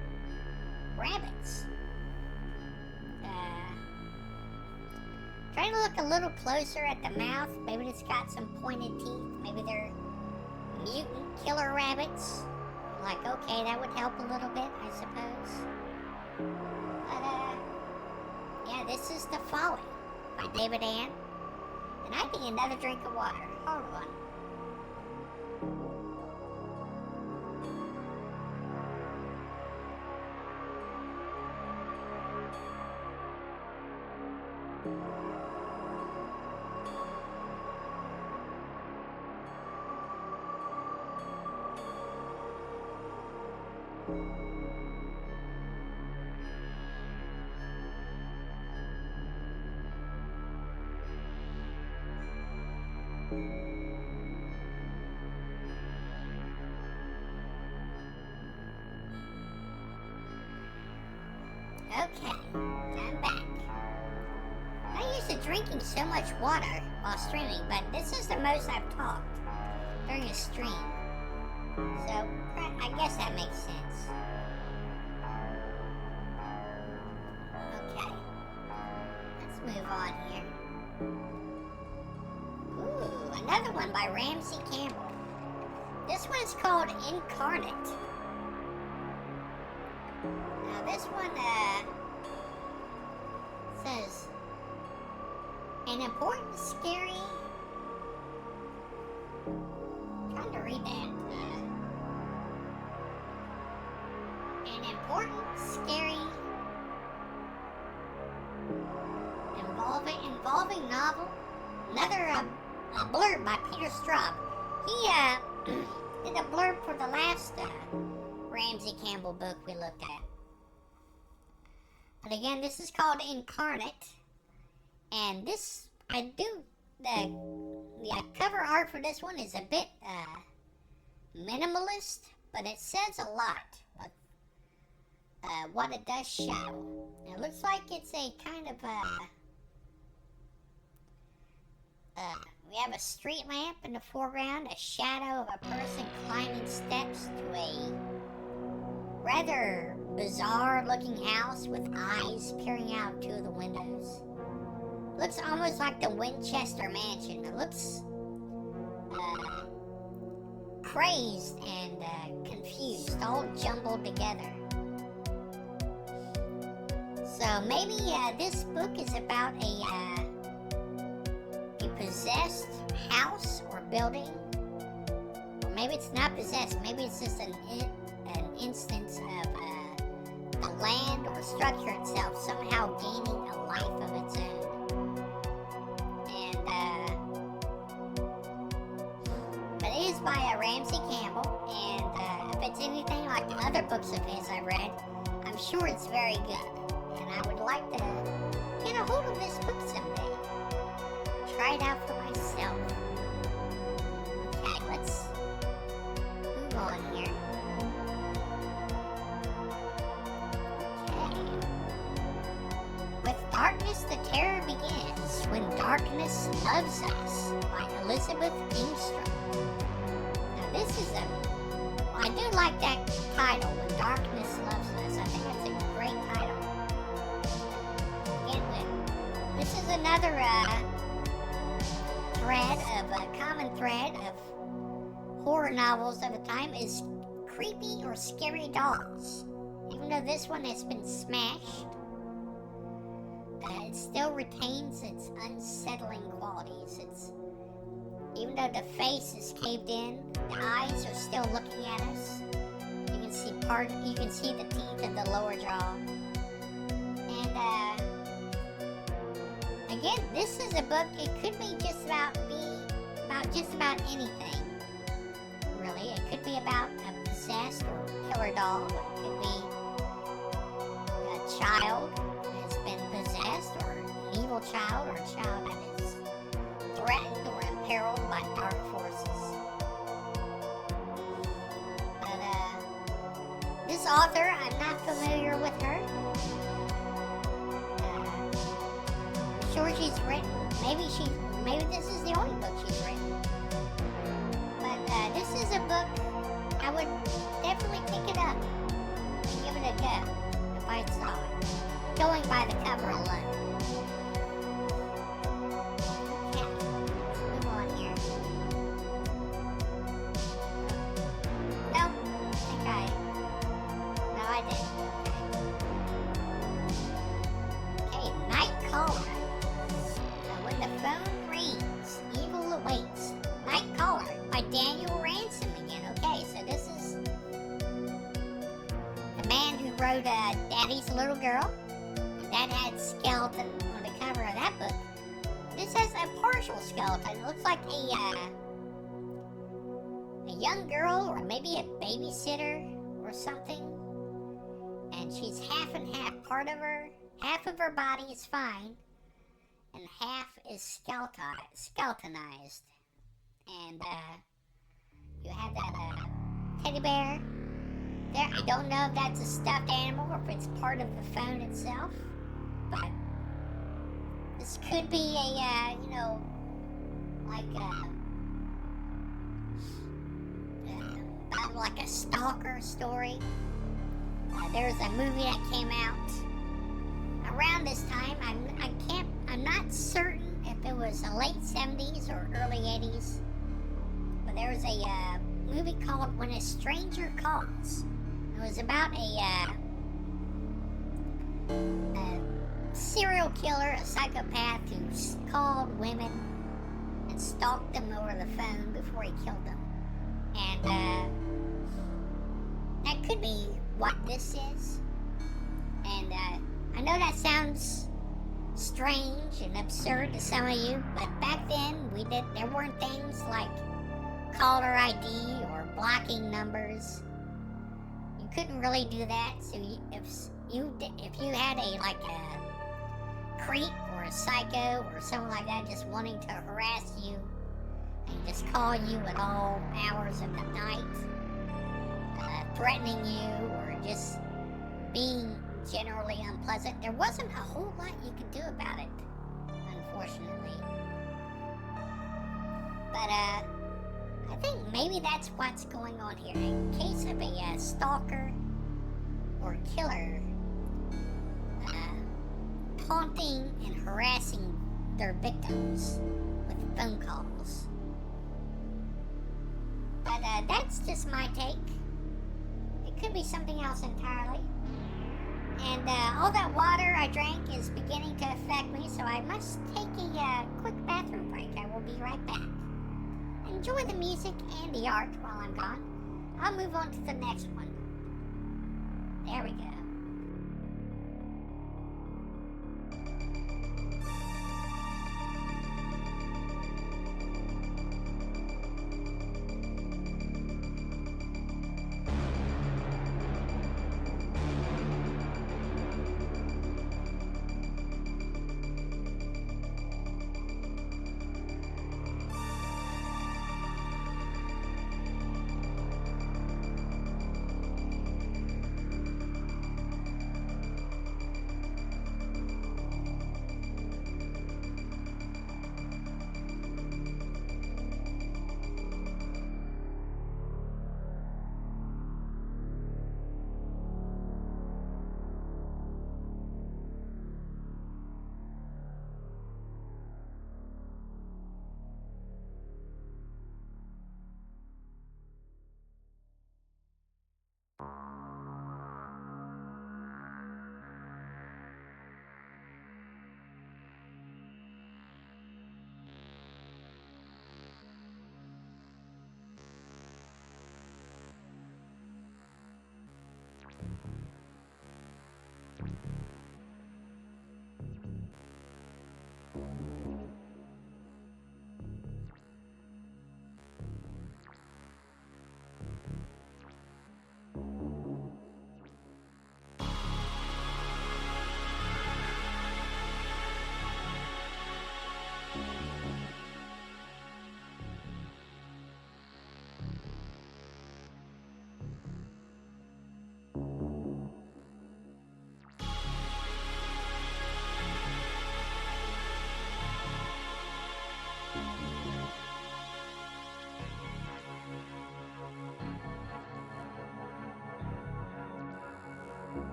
rabbits. Trying to look a little closer at the mouth. Maybe it's got some pointed teeth. Maybe they're mutant killer rabbits. Like, okay, that would help a little bit, I suppose. But, yeah, this is The Folly by David Ann. And I need another drink of water. Hold on. Okay, I'm back. I'm used to drinking so much water while streaming, but this is the most I've talked during a stream. So, I guess that makes sense. Okay, let's move on here. Ooh, another one by Ramsey Campbell. This one is called Incarnate. Now this one says, an important, scary, I'm trying to read that. An important, scary, involving novel. Another a blurb by Peter Straub. He did a blurb for the last Ramsey Campbell book we looked at. But again, this is called Incarnate. And this, the cover art for this one is a bit minimalist, but it says a lot of what it does show. It looks like it's a kind of we have a street lamp in the foreground, a shadow of a person climbing steps to a rather bizarre looking house with eyes peering out of two of the windows. Looks almost like the Winchester Mansion. It looks crazed and confused, all jumbled together. So maybe this book is about a possessed house or building, or maybe it's not possessed. Maybe it's just an instance of the land or structure itself somehow gaining a life of its own. And but it is by by Ramsey Campbell, and if it's anything like the other books of his I've read, I'm sure it's very good. And I would like to get a hold of this book someday. Try it out for myself. Okay, let's move on here. Okay. With darkness, the terror begins. When darkness loves us, by Elizabeth Engstrom. Now this is I do like that title, When Darkness Loves Us. I think it's a great title. Again, this is another common thread of horror novels of the time is creepy or scary dolls. Even though this one has been smashed, it still retains its unsettling qualities. Even though the face is caved in, the eyes are still looking at us. You can see the teeth of the lower jaw. And again, this is a book. It could be just about just about anything. Really, it could be about a possessed or killer doll. It could be a child that has been possessed, or an evil child, or a child that is threatened or imperiled by dark forces. But this author, I'm not familiar with her. I'm sure she's written. Maybe this is the only book she's written. But this is a book I would definitely pick it up and give it a go if I saw it, going by the cover alone. Wrote Daddy's Little Girl. That had skeleton on the cover of that book. This has a partial skeleton. It looks like a young girl, or maybe a babysitter or something. And she's half and half. Half of her body is fine, and half is skeletonized. And you have that teddy bear. There, I don't know if that's a stuffed animal or if it's part of the phone itself, but this could be a, like a stalker story. There's a movie that came out around this time. I'm not certain if it was the late 70s or early 80s, but there was a movie called When a Stranger Calls. It was about a serial killer, a psychopath who called women and stalked them over the phone before he killed them. And that could be what this is. And I know that sounds strange and absurd to some of you, but back then there weren't things like caller ID or blocking numbers. Couldn't really do that. So if you had a creep or a psycho or someone like that just wanting to harass you and just call you at all hours of the night, threatening you or just being generally unpleasant, there wasn't a whole lot you could do about it, unfortunately. But I think maybe that's what's going on here. In case of a stalker or killer taunting and harassing their victims with phone calls. But that's just my take. It could be something else entirely. And all that water I drank is beginning to affect me, so I must take a quick bathroom break. I will be right back. Enjoy the music and the art while I'm gone. I'll move on to the next one. There we go.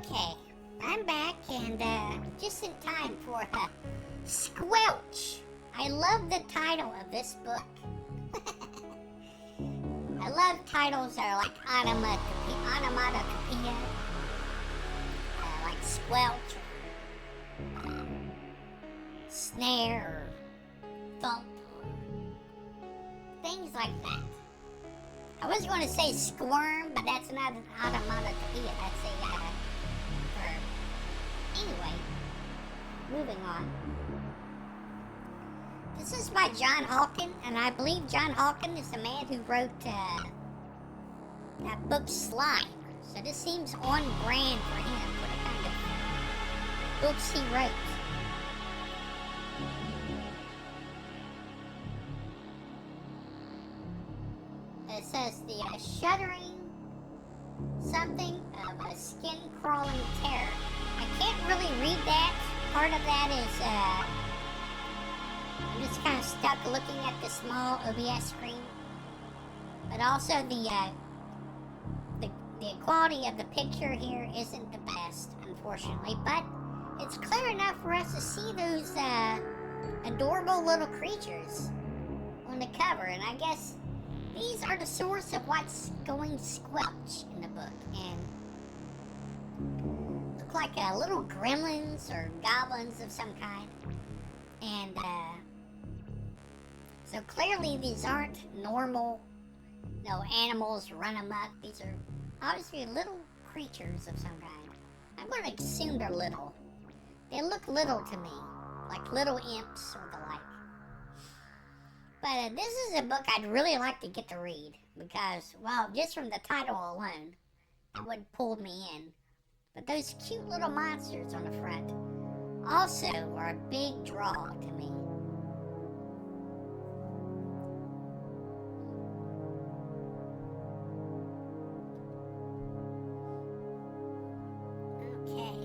Okay, I'm back and just in time for Squelch. I love the title of this book. I love titles that are like onomatopoeia, like Squelch, snare, thump, things like that. I was going to say squirm, but that's not an onomatopoeia. That's a verb. Anyway, moving on. This is by John Hawken, and I believe John Hawken is the man who wrote that book Slime. So this seems on brand for him, for the kind of books he wrote. It says the shuddering something of a skin-crawling terror. I can't really read that. Part of that is I'm just kind of stuck looking at the small OBS screen. But also the quality of the picture here isn't the best, unfortunately. But it's clear enough for us to see those adorable little creatures on the cover. And I guess these are the source of what's going squelch in the book. And look like little gremlins or goblins of some kind. And so clearly these aren't normal, animals run amok. These are obviously little creatures of some kind. I'm going to assume they're little. They look little to me, like little imps or the like. But this is a book I'd really like to get to read because, well, just from the title alone, it would pull me in. But those cute little monsters on the front also are a big draw to me. Okay.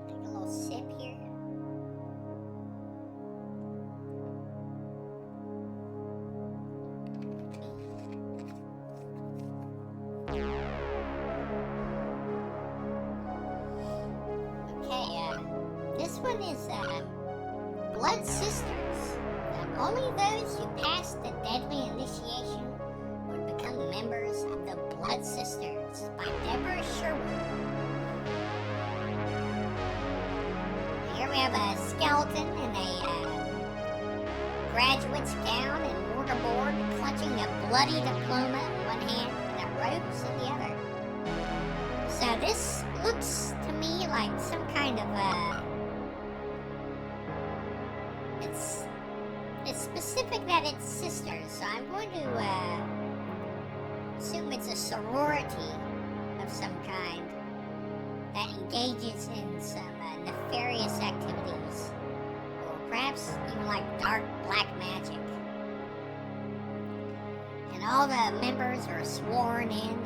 Take a little sip here. This one is Blood Sisters. Only those who passed the deadly initiation would become members of the Blood Sisters by Deborah Sherwood. Here we have a skeleton in a graduate's gown and mortarboard, clutching a bloody diploma in one hand and a rose in the other. So this looks to me like some kind of it's specific that it's sisters, so I'm going to assume it's a sorority of some kind that engages in some nefarious activities, or perhaps even like dark black magic. And all the members are sworn in,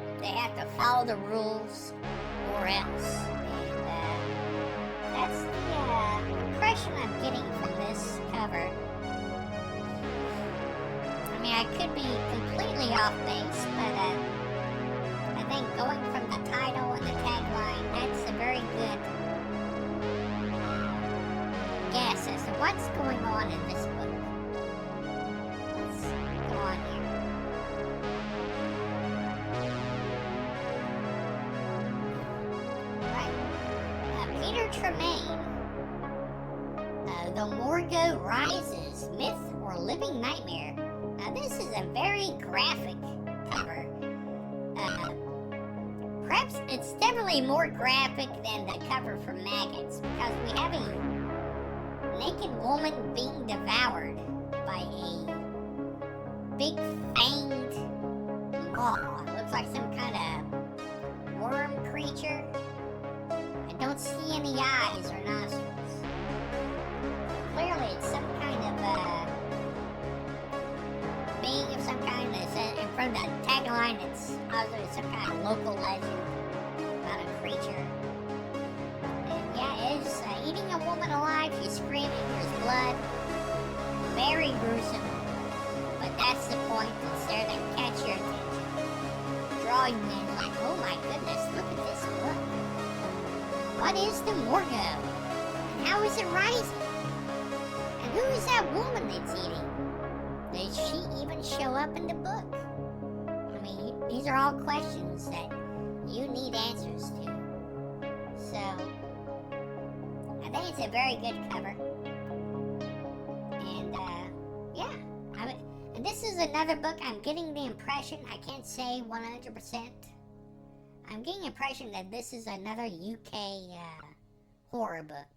and they have to follow the rules or else. And that's the impression I'm getting from this cover. I mean, I could be completely off base, but I think going from the title and the tagline, that's a very good guess as to what's going on in this book. Let's go on here. Right. Peter Tremaine. The Morgo Rises, Myth or Living Nightmare. Now this is a very graphic cover. Perhaps it's definitely more graphic than the cover for Maggots, because we have a naked woman being devoured by a big fanged maw. It looks like some kind of worm creature. I don't see any eyes or nostrils. Clearly it's some kind of being of some kind. And from the tagline, it's obviously some kind of local legend about a creature. And yeah, it's eating a woman alive. She's screaming. There's blood. Very gruesome. But That's the point. It's there to catch your attention. Draw you in like, oh my goodness, look at this book. What is the Morgo? And how is it rising? And who is that woman that's eating? Does she even show up in the book? I mean, these are all questions that you need answers to. So, I think it's a very good cover. And, yeah. And this is another book, I'm getting the impression, I can't say 100%. I'm getting the impression that this is another UK horror book.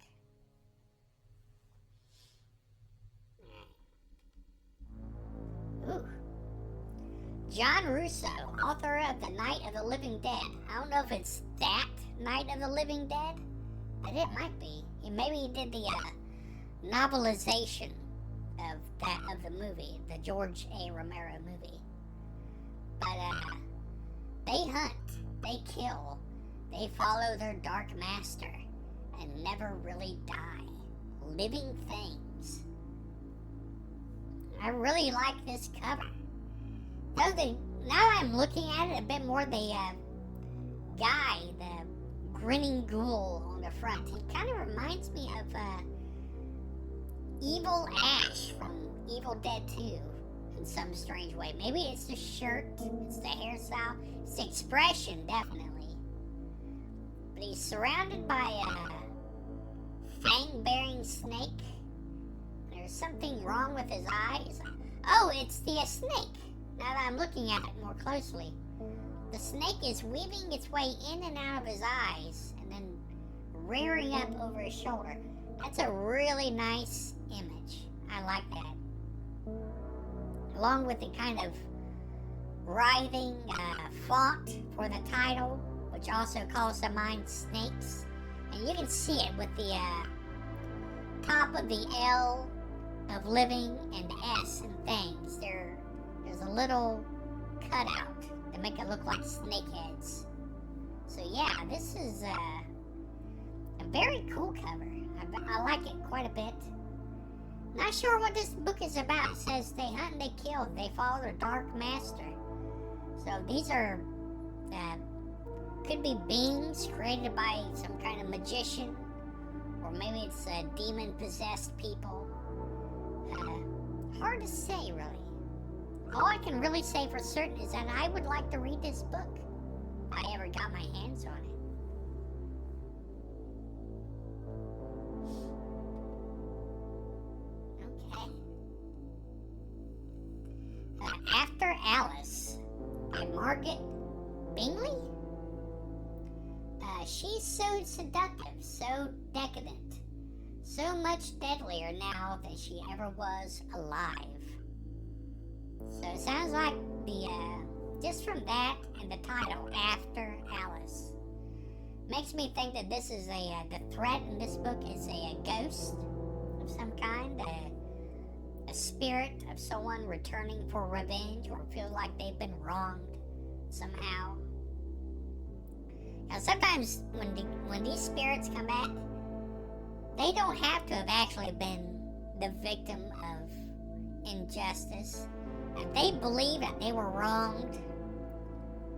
Ooh. John Russo, author of The Night of the Living Dead. I don't know if it's that Night of the Living Dead, but it might be. Maybe he did the novelization of the movie, the George A. Romero movie. But they hunt, they kill, they follow their dark master, and never really die. Living things. I really like this cover. Now I'm looking at it a bit more, the guy, the grinning ghoul on the front, he kind of reminds me of Evil Ash from Evil Dead 2 in some strange way. Maybe it's the shirt, it's the hairstyle, it's the expression, definitely. But he's surrounded by a fang-bearing snake. There's something wrong with his eyes. Oh, it's the snake. Now that I'm looking at it more closely, the snake is weaving its way in and out of his eyes and then rearing up over his shoulder. That's a really nice image. I like that. Along with the kind of writhing font for the title, which also calls to mind snakes. And you can see it with the top of the L of living and S and things. There's a little cutout to make it look like snake heads. So yeah, this is a very cool cover. I like it quite a bit. Not sure what this book is about. It says they hunt and they kill. They follow their dark master. So these are, could be beings created by some kind of magician. Or maybe it's demon-possessed people. Hard to say, really. All I can really say for certain is that I would like to read this book if I ever got my hands on it. After Alice by Margaret Bingley. She's so seductive, so decadent, so much deadlier now than she ever was alive. So it sounds like just from that and the title, After Alice, makes me think that this is the threat in this book is a ghost of some kind, a spirit of someone returning for revenge or feel like they've been wronged somehow. Now sometimes when these spirits come back, they don't have to have actually been the victim of injustice. If they believe that they were wronged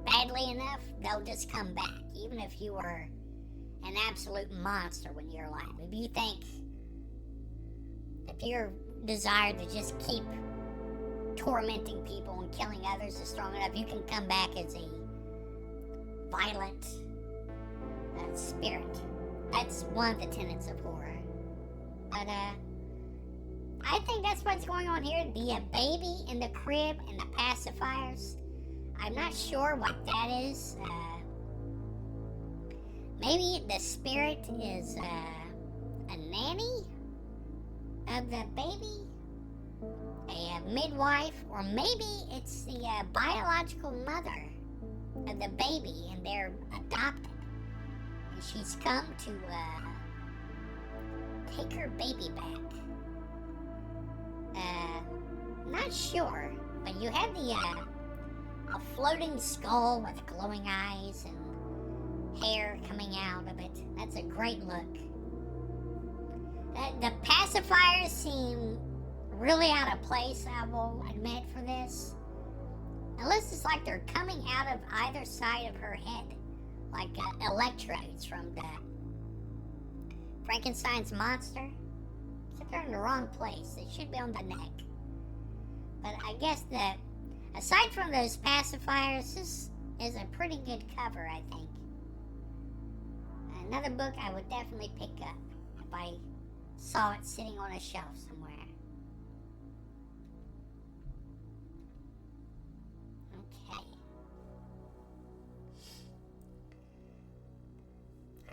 badly enough, they'll just come back, even if you were an absolute monster when you're alive. If your desire to just keep tormenting people and killing others is strong enough, you can come back as a violent spirit. That's one of the tenets of horror. But I think that's what's going on here. The baby in the crib and the pacifiers. I'm not sure what that is. Maybe the spirit is a nanny of the baby, a midwife, or maybe it's the biological mother of the baby and they're adopted. And she's come to take her baby back. Not sure, but you have a floating skull with glowing eyes and hair coming out of it. That's a great look. The pacifiers seem really out of place, I will admit, for this. It looks like they're coming out of either side of her head, like electrodes from the Frankenstein's monster. Except they're in the wrong place. They should be on the neck. But I guess that, aside from those pacifiers, this is a pretty good cover, I think. Another book I would definitely pick up if I saw it sitting on a shelf somewhere. Okay.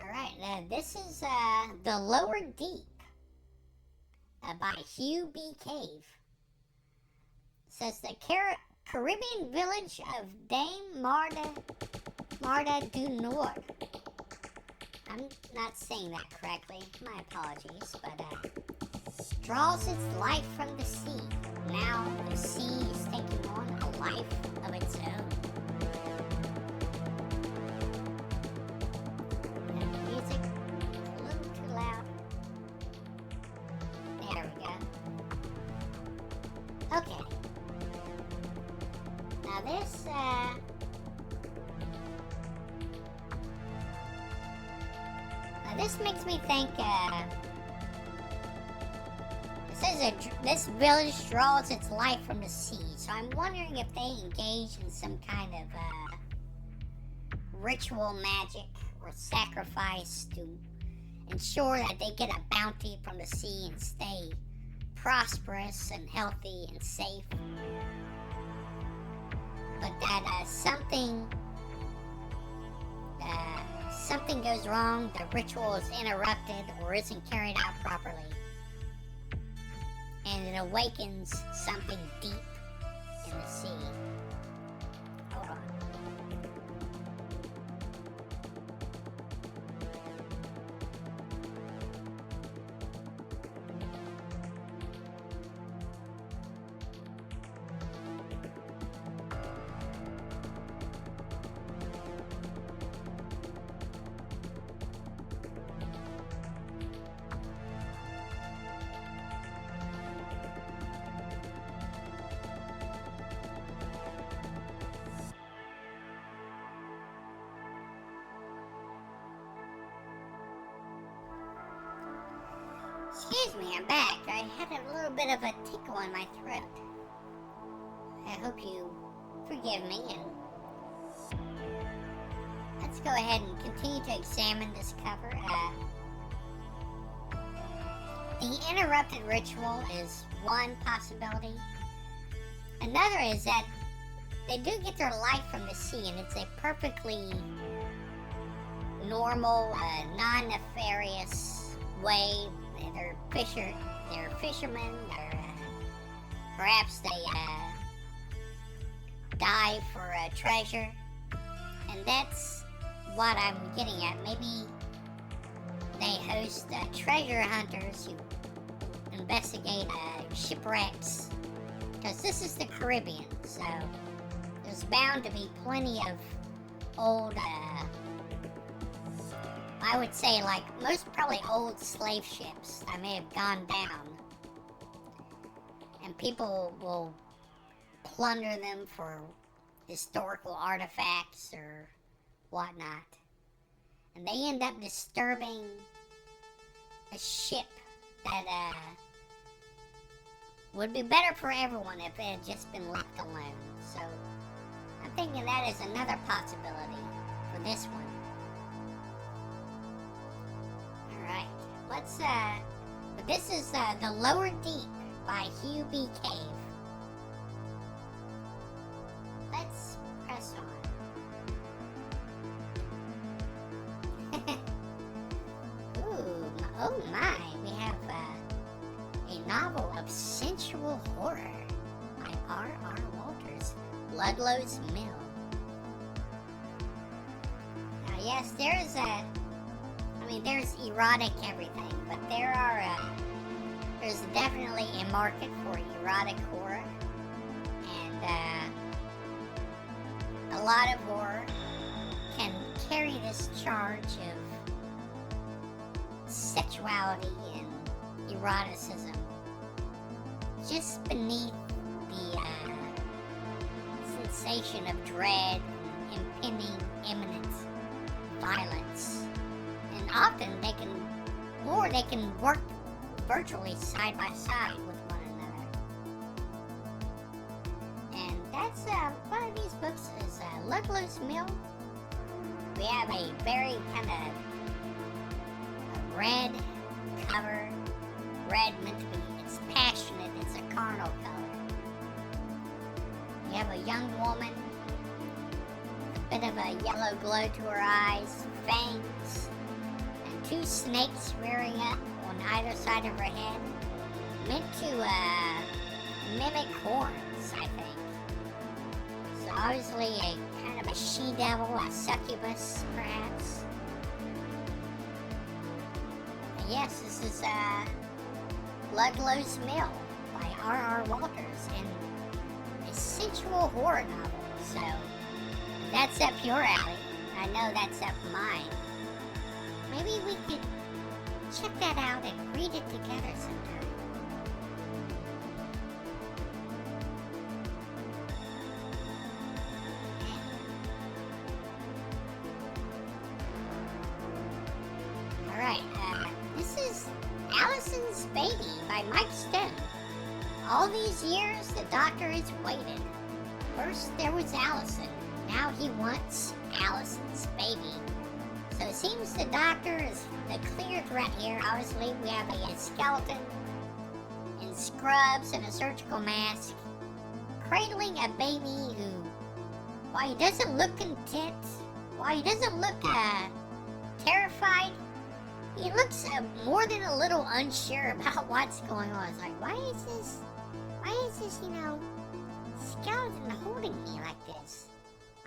Alright, this is The Lower Deep by Hugh B. Cave. It says the Caribbean village of Dame Marta du Nord. I'm not saying that correctly, my apologies, but draws its life from the sea. Now the sea is taking on a life of its own. And the music is a little too loud. There we go. Okay. Now this, this makes me think, it says this village draws its life from the sea, so I'm wondering if they engage in some kind of ritual magic or sacrifice to ensure that they get a bounty from the sea and stay prosperous and healthy and safe. But that something goes wrong, the ritual is interrupted or isn't carried out properly, and it awakens something deep in the sea. Hold on. Excuse me, I'm back. I had a little bit of a tickle in my throat. I hope you forgive me, and let's go ahead and continue to examine this cover. The interrupted ritual is one possibility. Another is that they do get their life from the sea, and it's a perfectly normal, non-nefarious way. They're fishermen, perhaps they dive for a treasure, and that's what I'm getting at. Maybe they host treasure hunters who investigate shipwrecks, because this is the Caribbean, so there's bound to be plenty of old, I would say, like, most probably old slave ships that may have gone down. And people will plunder them for historical artifacts or whatnot. And they end up disturbing a ship that would be better for everyone if it had just been left alone. So I'm thinking that is another possibility for this one. Alright, let's, but this is The Lower Deep by Hugh B. Cave. Let's press on. Ooh, oh my, we have a novel of sensual horror by R.R. Walters, Ludlow's Mill. Now yes, there's there's erotic everything, but there's definitely a market for erotic horror, and a lot of horror can carry this charge of sexuality and eroticism. just beneath the sensation of dread and impending imminent violence. And often they can work virtually side by side with one another. And that's one of these books is Ludlow's Mill. We have a very kind of red cover. Red meant to be, it's passionate, it's a carnal color. You have a young woman, a bit of a yellow glow to her eyes, fangs, and two snakes rearing up on either side of her head, meant to mimic horns, I think. So obviously a kind of a she-devil, a succubus, perhaps. And yes, this is Ludlow's Mill by R.R. Walters, and a sensual horror novel. So if that's up your alley, I know that's up mine. Maybe we could check that out and read it together sometime. Alright, this is Allison's Baby by Mike Stone. All these years, the doctor has waited. First there was Allison, now he wants Allison's baby. So it seems the doctor is the clear threat here. Obviously, we have a skeleton in scrubs and a surgical mask, cradling a baby who, while he doesn't look content, while he doesn't look terrified, he looks more than a little unsure about what's going on. It's like, why is this, skeleton holding me like this?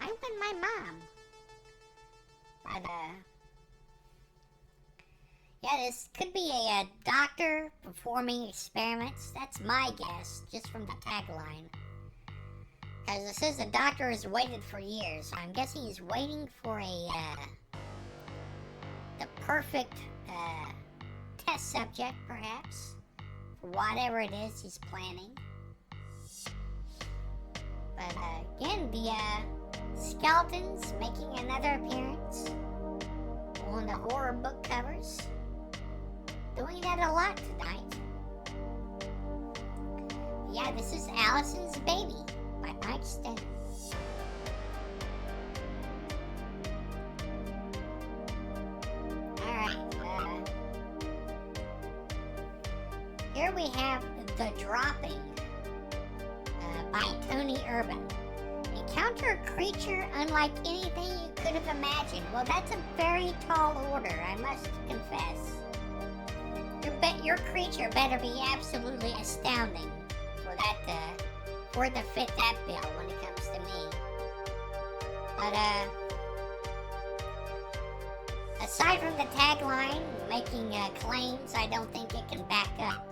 I want my mom. But, yeah, this could be a doctor performing experiments. That's my guess, just from the tagline. Because it says the doctor has waited for years. So I'm guessing he's waiting for the perfect test subject, perhaps, for whatever it is he's planning. But again, the skeletons making another appearance on the horror book covers. Doing that a lot tonight. Yeah, this is Allison's Baby by Mike Stone. Here we have The Dropping by Tony Urban. Encounter a creature unlike anything you could have imagined. Well, that's a very tall order, I must confess. Your creature better be absolutely astounding for it to fit that bill when it comes to me. But aside from the tagline making claims I don't think it can back up,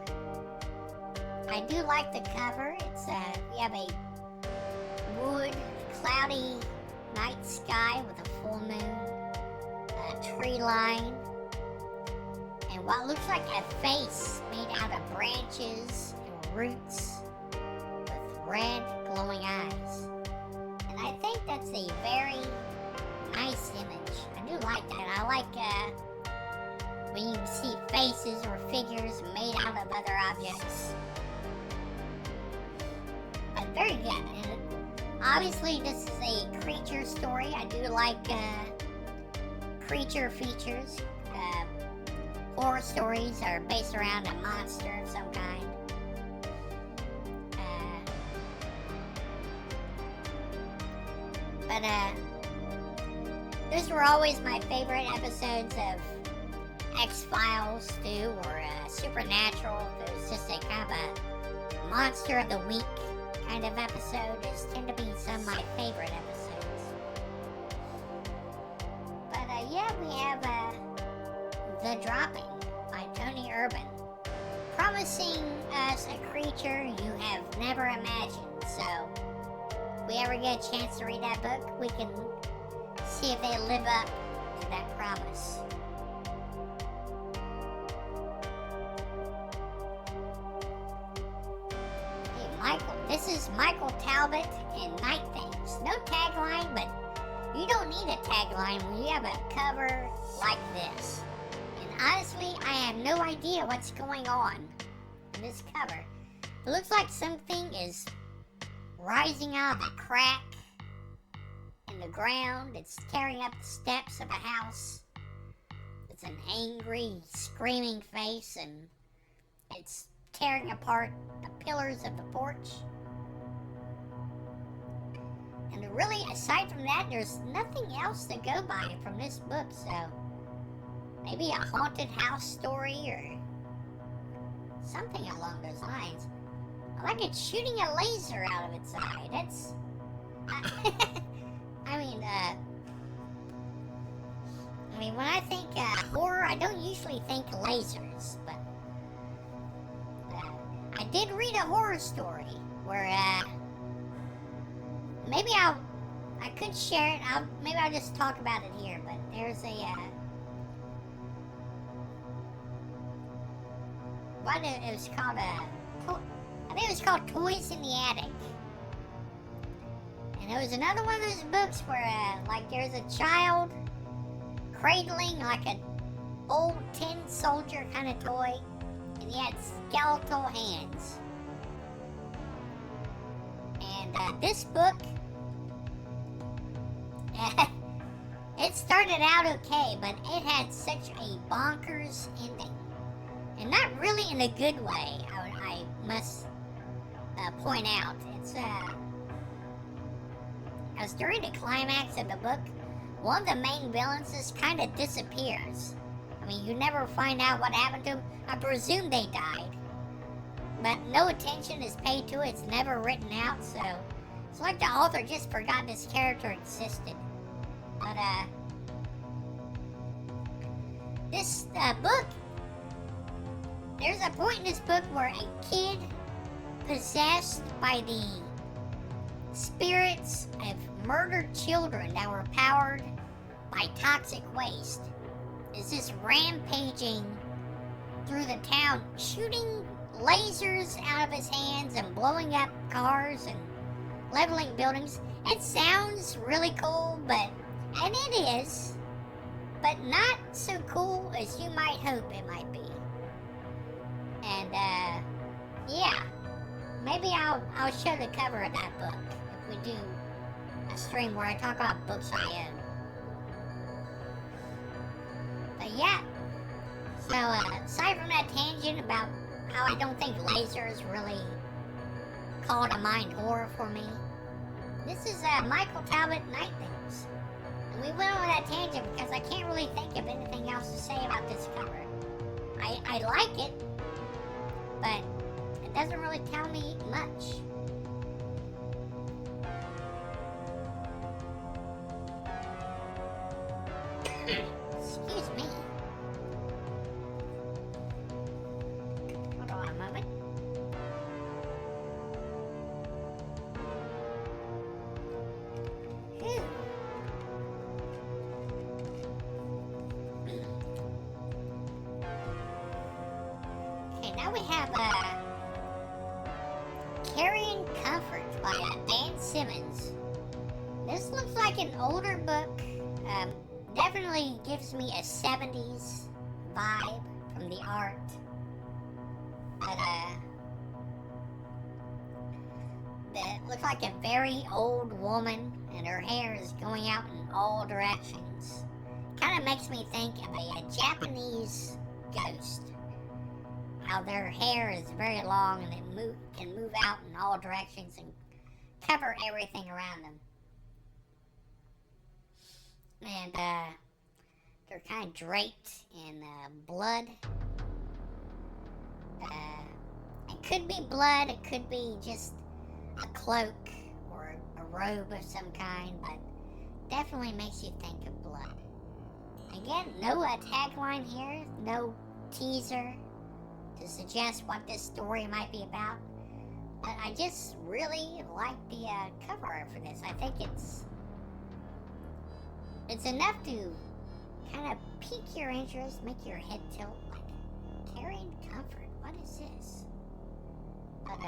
I do like the cover. It's we have a wood, cloudy night sky with a full moon, a tree line, and what looks like a face made out of branches and roots with red glowing eyes. And I think that's a very nice image. I do like that. I like when you see faces or figures made out of other objects. But very good. And obviously, this is a creature story. I do like creature features. Horror stories are based around a monster of some kind. But those were always my favorite episodes of X-Files too, or Supernatural. There's just a kind of a monster of the week kind of episode. Those tend to be some of my favorite episodes. But yeah, we have The Dropping by Tony Urban, promising us a creature you have never imagined. So if we ever get a chance to read that book, we can see if they live up to that promise. is Michael Talbot and Night Things. No tagline, but you don't need a tagline when you have a cover like this. And honestly, I have no idea what's going on in this cover. It looks like something is rising out of a crack in the ground. It's tearing up the steps of a house. It's an angry, screaming face, and it's tearing apart the pillars of the porch. And really, aside from that, there's nothing else to go by from this book, so maybe a haunted house story or something along those lines. Like it's shooting a laser out of its eye. That's... I mean, when I think horror, I don't usually think layers, but I did read a horror story where maybe I could share it. Maybe I'll just talk about it here. But there's a what it was called I think it was called Toys in the Attic. And it was another one of those books where like there's a child cradling like an old tin soldier kind of toy, and he had skeletal hands. And this book, it started out okay, but it had such a bonkers ending. And not really in a good way, I must point out. It's as during the climax of the book, one of the main villains just kind of disappears. I mean, you never find out what happened to him. I presume they died, but no attention is paid to it. It's never written out, so it's like the author just forgot this character existed. But this book, there's a point in this book where a kid possessed by the spirits of murdered children that were powered by toxic waste is just rampaging through the town, shooting lasers out of his hands and blowing up cars and leveling buildings. It sounds really cool, and it is, but not so cool as you might hope it might be. And yeah, maybe I'll show the cover of that book if we do a stream where I talk about books I own. But yeah, so aside from that tangent about how I don't think lasers really call to mind horror for me, this is Michael Talbot Night Things. And we went on that tangent because I can't really think of anything else to say about this cover. I like it, but it doesn't really tell me much. Excuse me. Hold on a moment. Phew. Okay, now we have Carrying Comfort by Dan Simmons. This looks like an older book. Definitely gives me a 70s vibe from the art. But it looks like a very old woman, and her hair is going out in all directions. Kind of makes me think of a Japanese ghost. How their hair is very long and it can move out in all directions and cover everything around them. And they're kind of draped in blood. It could be blood, it could be just a cloak or a robe of some kind, but definitely makes you think of blood. Again, no tagline here, no teaser to suggest what this story might be about. But I just really like the cover art for this. I think it's enough to kind of pique your interest, make your head tilt, like, Carrying Comfort, what is this? But,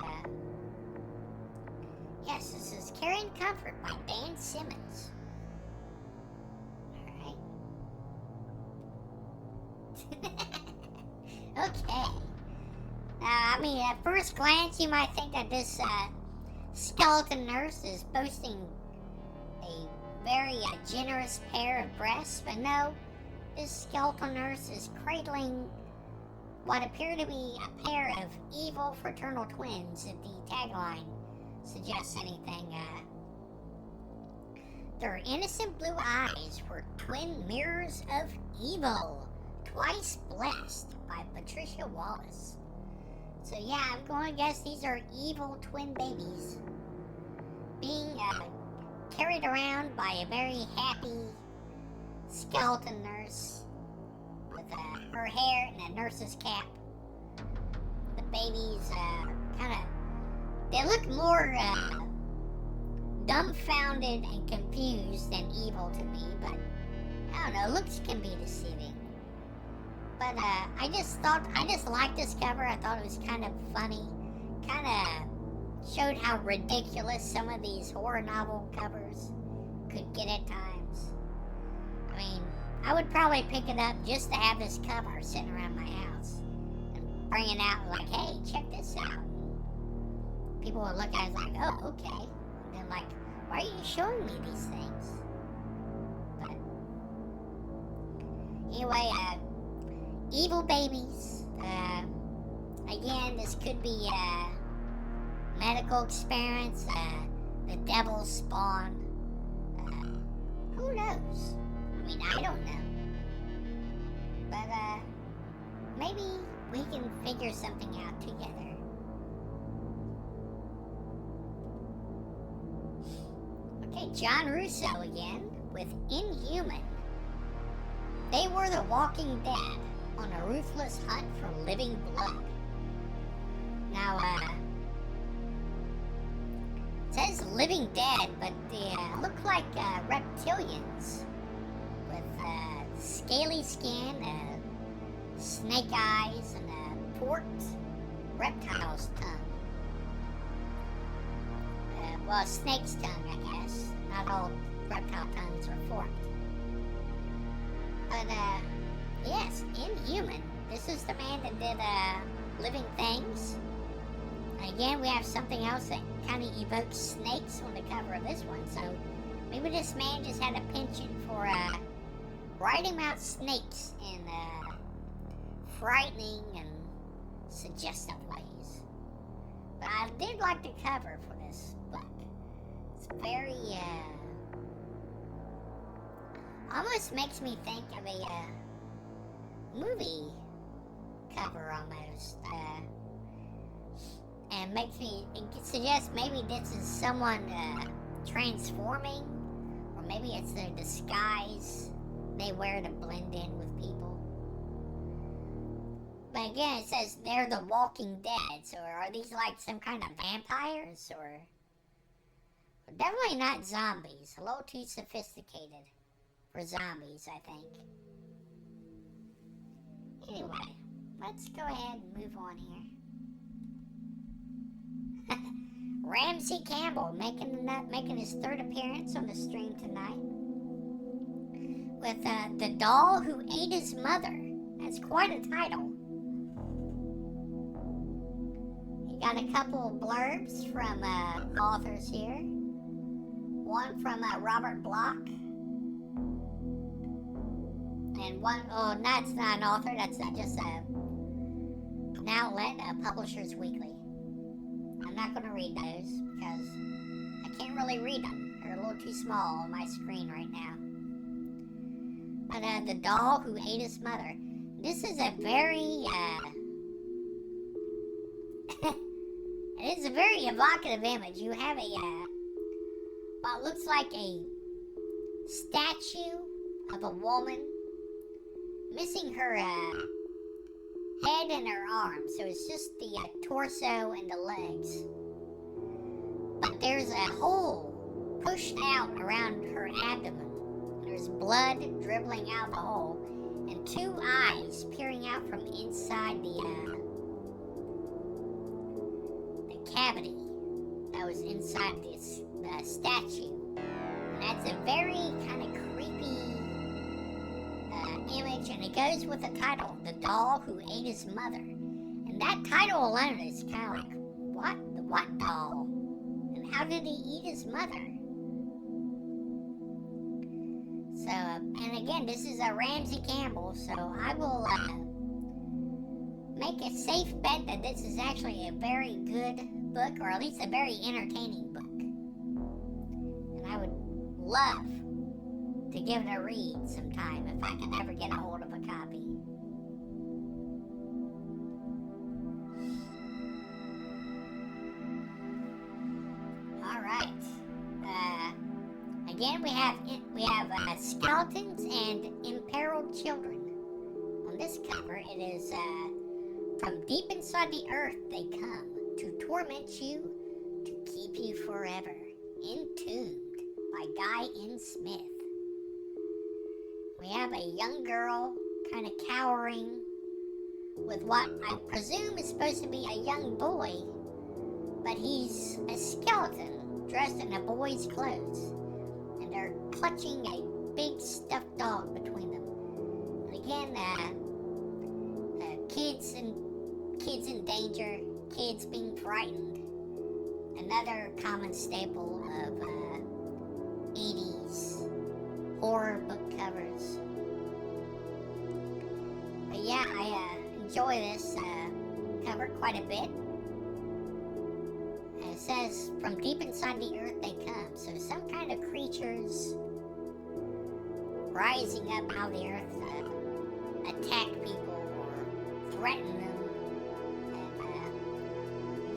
Yes, this is Carrying Comfort by Dan Simmons. Alright. Okay. I mean, at first glance, you might think that this skeleton nurse is boasting a very generous pair of breasts, but no, this skeleton nurse is cradling what appear to be a pair of evil fraternal twins, if the tagline suggests anything. Their innocent blue eyes were twin mirrors of evil, twice blessed by Patricia Wallace. So yeah, I'm going to guess these are evil twin babies being carried around by a very happy skeleton nurse with her hair and a nurse's cap. The babies they look more dumbfounded and confused than evil to me, but I don't know, looks can be deceiving. But I just liked this cover. I thought it was kind of funny. Kind of showed how ridiculous some of these horror novel covers could get at times. I mean, I would probably pick it up just to have this cover sitting around my house and bring it out like, hey, check this out. People would look at it like, oh, okay. And then like, why are you showing me these things? But anyway, evil babies. Again, this could be medical experiments, the devil's spawn. Who knows? I mean, I don't know. But maybe we can figure something out together. Okay, John Russo again with Inhuman. They were the Walking Dead on a ruthless hunt for living blood. Now, it says living dead, but they look like reptilians with scaly skin, snake eyes, and a forked reptile's tongue. Well, a snake's tongue, I guess. Not all reptile tongues are forked. But, yes, Inhuman. This is the man that did Living Things. Again, we have something else that kind of evokes snakes on the cover of this one, so maybe this man just had a penchant for writing about snakes in frightening and suggestive ways. But I did like the cover for this book. It's very, almost makes me think of a movie cover almost. And it suggests maybe this is someone transforming, or maybe it's their disguise they wear to blend in with people. But again, it says they're the Walking Dead, so are these like some kind of vampires, or definitely not zombies? A little too sophisticated for zombies, I think. Anyway, let's go ahead and move on here. Ramsey Campbell making his third appearance on the stream tonight with The Doll Who Ate His Mother. That's quite a title. You got a couple of blurbs from authors here. One from Robert Bloch. And one, that's not an author, that's just an outlet, Publishers Weekly. I'm not going to read those because I can't really read them. They're a little too small on my screen right now. But The Doll Who Ate His Mother. This is a very, it is a very evocative image. You have what looks like a statue of a woman missing her head and her arms, so it's just the torso and the legs. But there's a hole pushed out around her abdomen. There's blood dribbling out of the hole, and two eyes peering out from inside the cavity that was inside this statue. And that's a very kind of creepy image, and it goes with the title, The Doll Who Ate His Mother. And that title alone is kind of like, what? The what doll? And how did he eat his mother? So, and again, this is a Ramsey Campbell, so I will make a safe bet that this is actually a very good book, or at least a very entertaining book. And I would love to give it a read sometime if I can ever get a hold of a copy. Alright. Again, we have Skeletons and Imperiled Children. On this cover, it is from deep inside the earth they come to torment you, to keep you forever. Entombed by Guy N. Smith. We have a young girl kind of cowering with what I presume is supposed to be a young boy, but he's a skeleton dressed in a boy's clothes, and they're clutching a big stuffed dog between them. And again, kids in danger, kids being frightened. Another common staple of 80s horror book covers. But yeah, I enjoy this cover quite a bit. And it says, from deep inside the earth they come. So some kind of creatures rising up out of the earth to attack people or threaten them.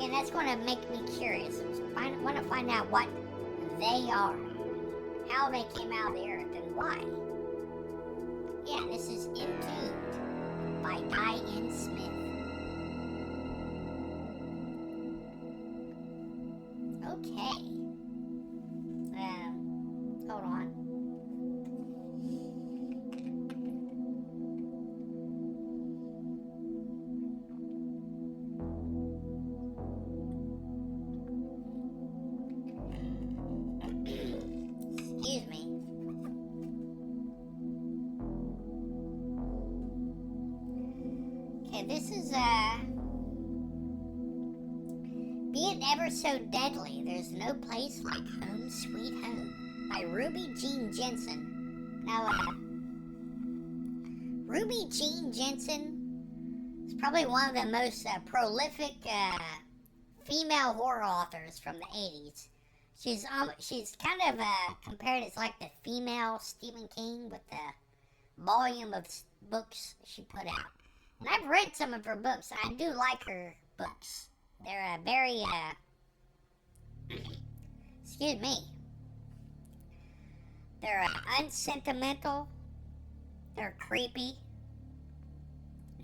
And that's going to make me curious. I want to find out what they are, how they came out of the earth, and why. Yeah, this is Entombed by Guy N. Smith. Okay. Hold on. Excuse me. Okay, this is Be It Ever So Deadly, There's No Place Like Home Sweet Home by Ruby Jean Jensen. Now, Ruby Jean Jensen is probably one of the most prolific female horror authors from the 80s. She's kind of compared as like the female Stephen King with the volume of books she put out. And I've read some of her books. I do like her books. They're very, excuse me. They're unsentimental. They're creepy.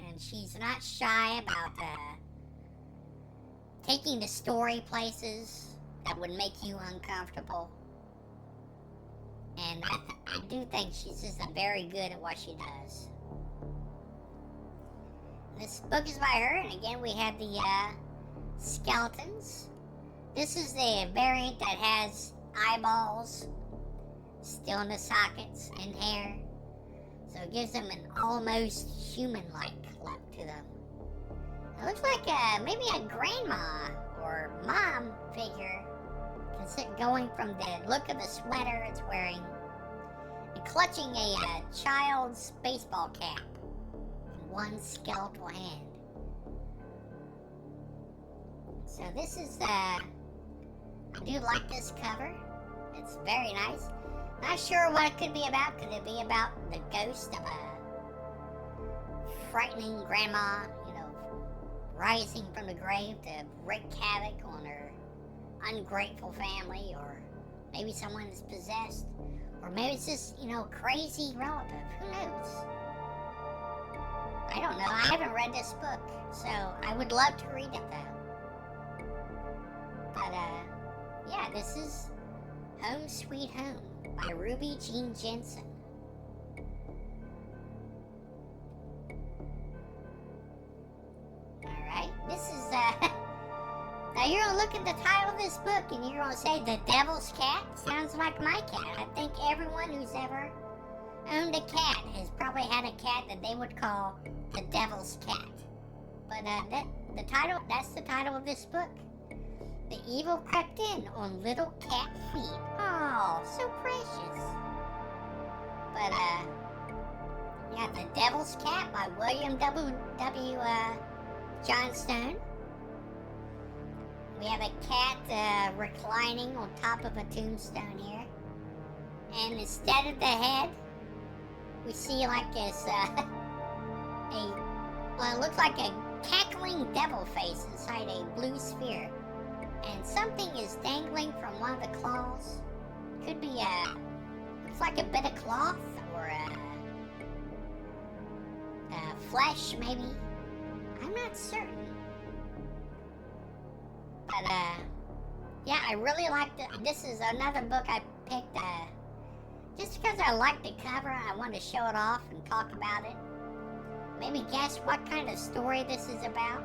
And she's not shy about taking the story places that would make you uncomfortable. And I do think she's just very good at what she does. This book is by her, and again we have the skeletons. This is the variant that has eyeballs still in the sockets and hair. So it gives them an almost human-like look to them. It looks like maybe a grandma or mom figure, going from the look of the sweater it's wearing and clutching a child's baseball cap in one skeletal hand. So this is, I do like this cover. It's very nice. Not sure what it could be about. Could it be about the ghost of a frightening grandma, rising from the grave to wreak havoc on her ungrateful family, or maybe someone is possessed, or maybe it's just, crazy relative. Who knows? I don't know. I haven't read this book, so I would love to read it though. But yeah, this is Home Sweet Home by Ruby Jean Jensen. Alright, this is now you're gonna look at the title of this book and you're gonna say The Devil's Cat? Sounds like my cat. I think everyone who's ever owned a cat has probably had a cat that they would call the Devil's Cat. But that's the title of this book. The evil crept in on little cat feet. Oh, so precious. But yeah, The Devil's Cat by William W. Johnstone. We have a cat reclining on top of a tombstone here. And instead of the head, we see like this, it looks like a cackling devil face inside a blue sphere. And something is dangling from one of the claws. Could be looks like a bit of cloth or flesh maybe. I'm not certain. But yeah, I really liked it. This is another book I picked just because I like the cover. I want to show it off and talk about it. Maybe guess what kind of story this is about.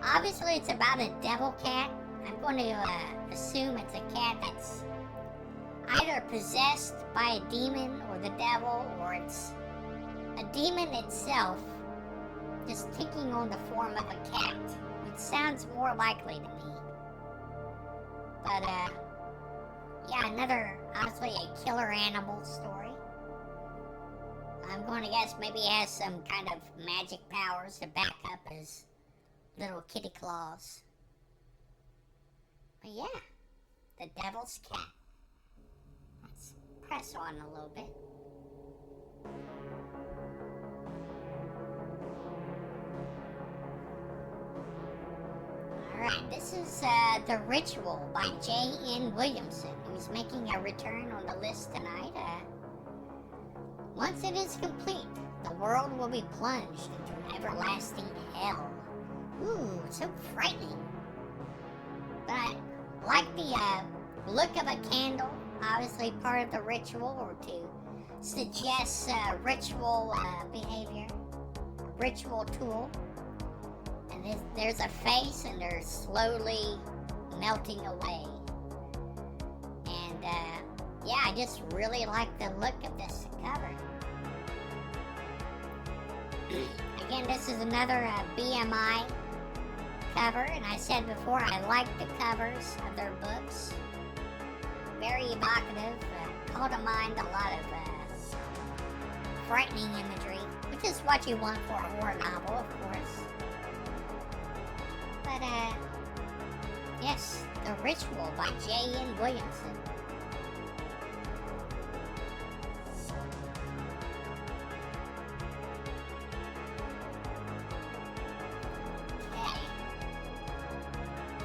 Obviously, it's about a devil cat. I'm going to assume it's a cat that's either possessed by a demon or the devil, or it's a demon itself just taking on the form of a cat, which sounds more likely to me. But, yeah, another, obviously, a killer animal story. I'm going to guess maybe he has some kind of magic powers to back up his little kitty claws. But yeah, The Devil's Cat. Let's press on a little bit. Alright, this is The Ritual by J.N. Williamson, who's making a return on the list tonight. Once it is complete, the world will be plunged into everlasting hell. Ooh, so frightening. But I like the look of a candle, obviously part of the ritual, or to suggest ritual behavior, ritual tool. And there's a face, and they're slowly melting away. And yeah, I just really like the look of this cover. Again, this is another BMI cover, and I said before I like the covers of their books. Very evocative, call to mind a lot of frightening imagery, which is what you want for a horror novel, of course. But yes, The Ritual by J.N. Williamson.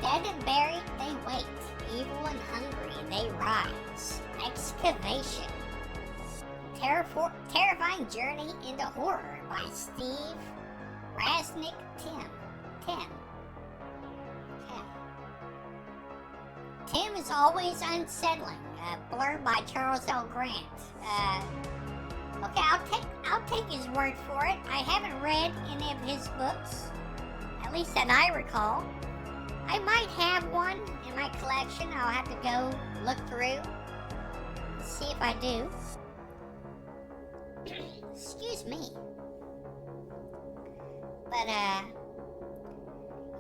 Dead and buried, they wait. Evil and hungry, they rise. Excavation. Terrifying Journey into Horror by Steve Rasnick Tim. Tim is always unsettling. Blurb by Charles L. Grant. Okay, I'll take his word for it. I haven't read any of his books, at least that I recall. I might have one in my collection. I'll have to go look through, see if I do. Excuse me. But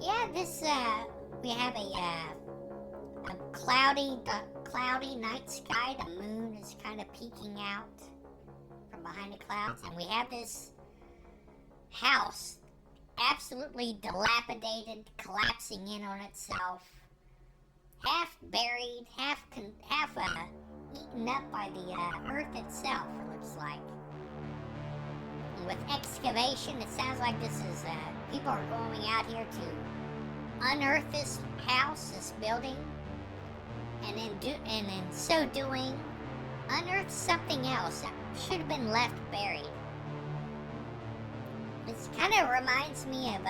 yeah, this we have a cloudy night sky. The moon is kind of peeking out from behind the clouds, and we have this house absolutely dilapidated, collapsing in on itself, half buried, half eaten up by the earth itself, it looks like. And with excavation, it sounds like this is people are going out here to unearth this house, this building, and in so doing, unearth something else that should have been left buried. This kind of reminds me of,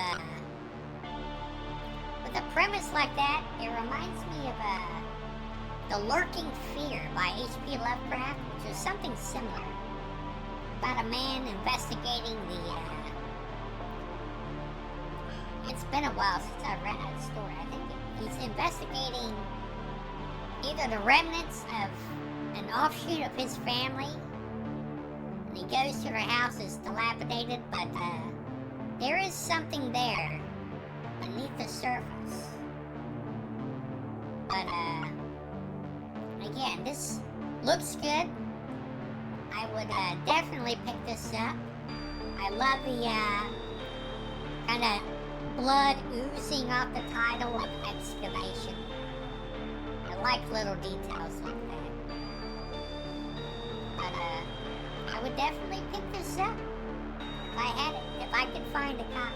with a premise like that, it reminds me of, The Lurking Fear by H.P. Lovecraft, which is something similar. About a man investigating it's been a while since I've read that story. I think he's investigating either the remnants of an offshoot of his family, and he goes to their house. It's dilapidated, but there is something there beneath the surface. But again, this looks good. I would definitely pick this up. I love the kind of blood oozing off the title of excavation. I like little details like that. But I would definitely pick this up if I had it, if I could find a copy.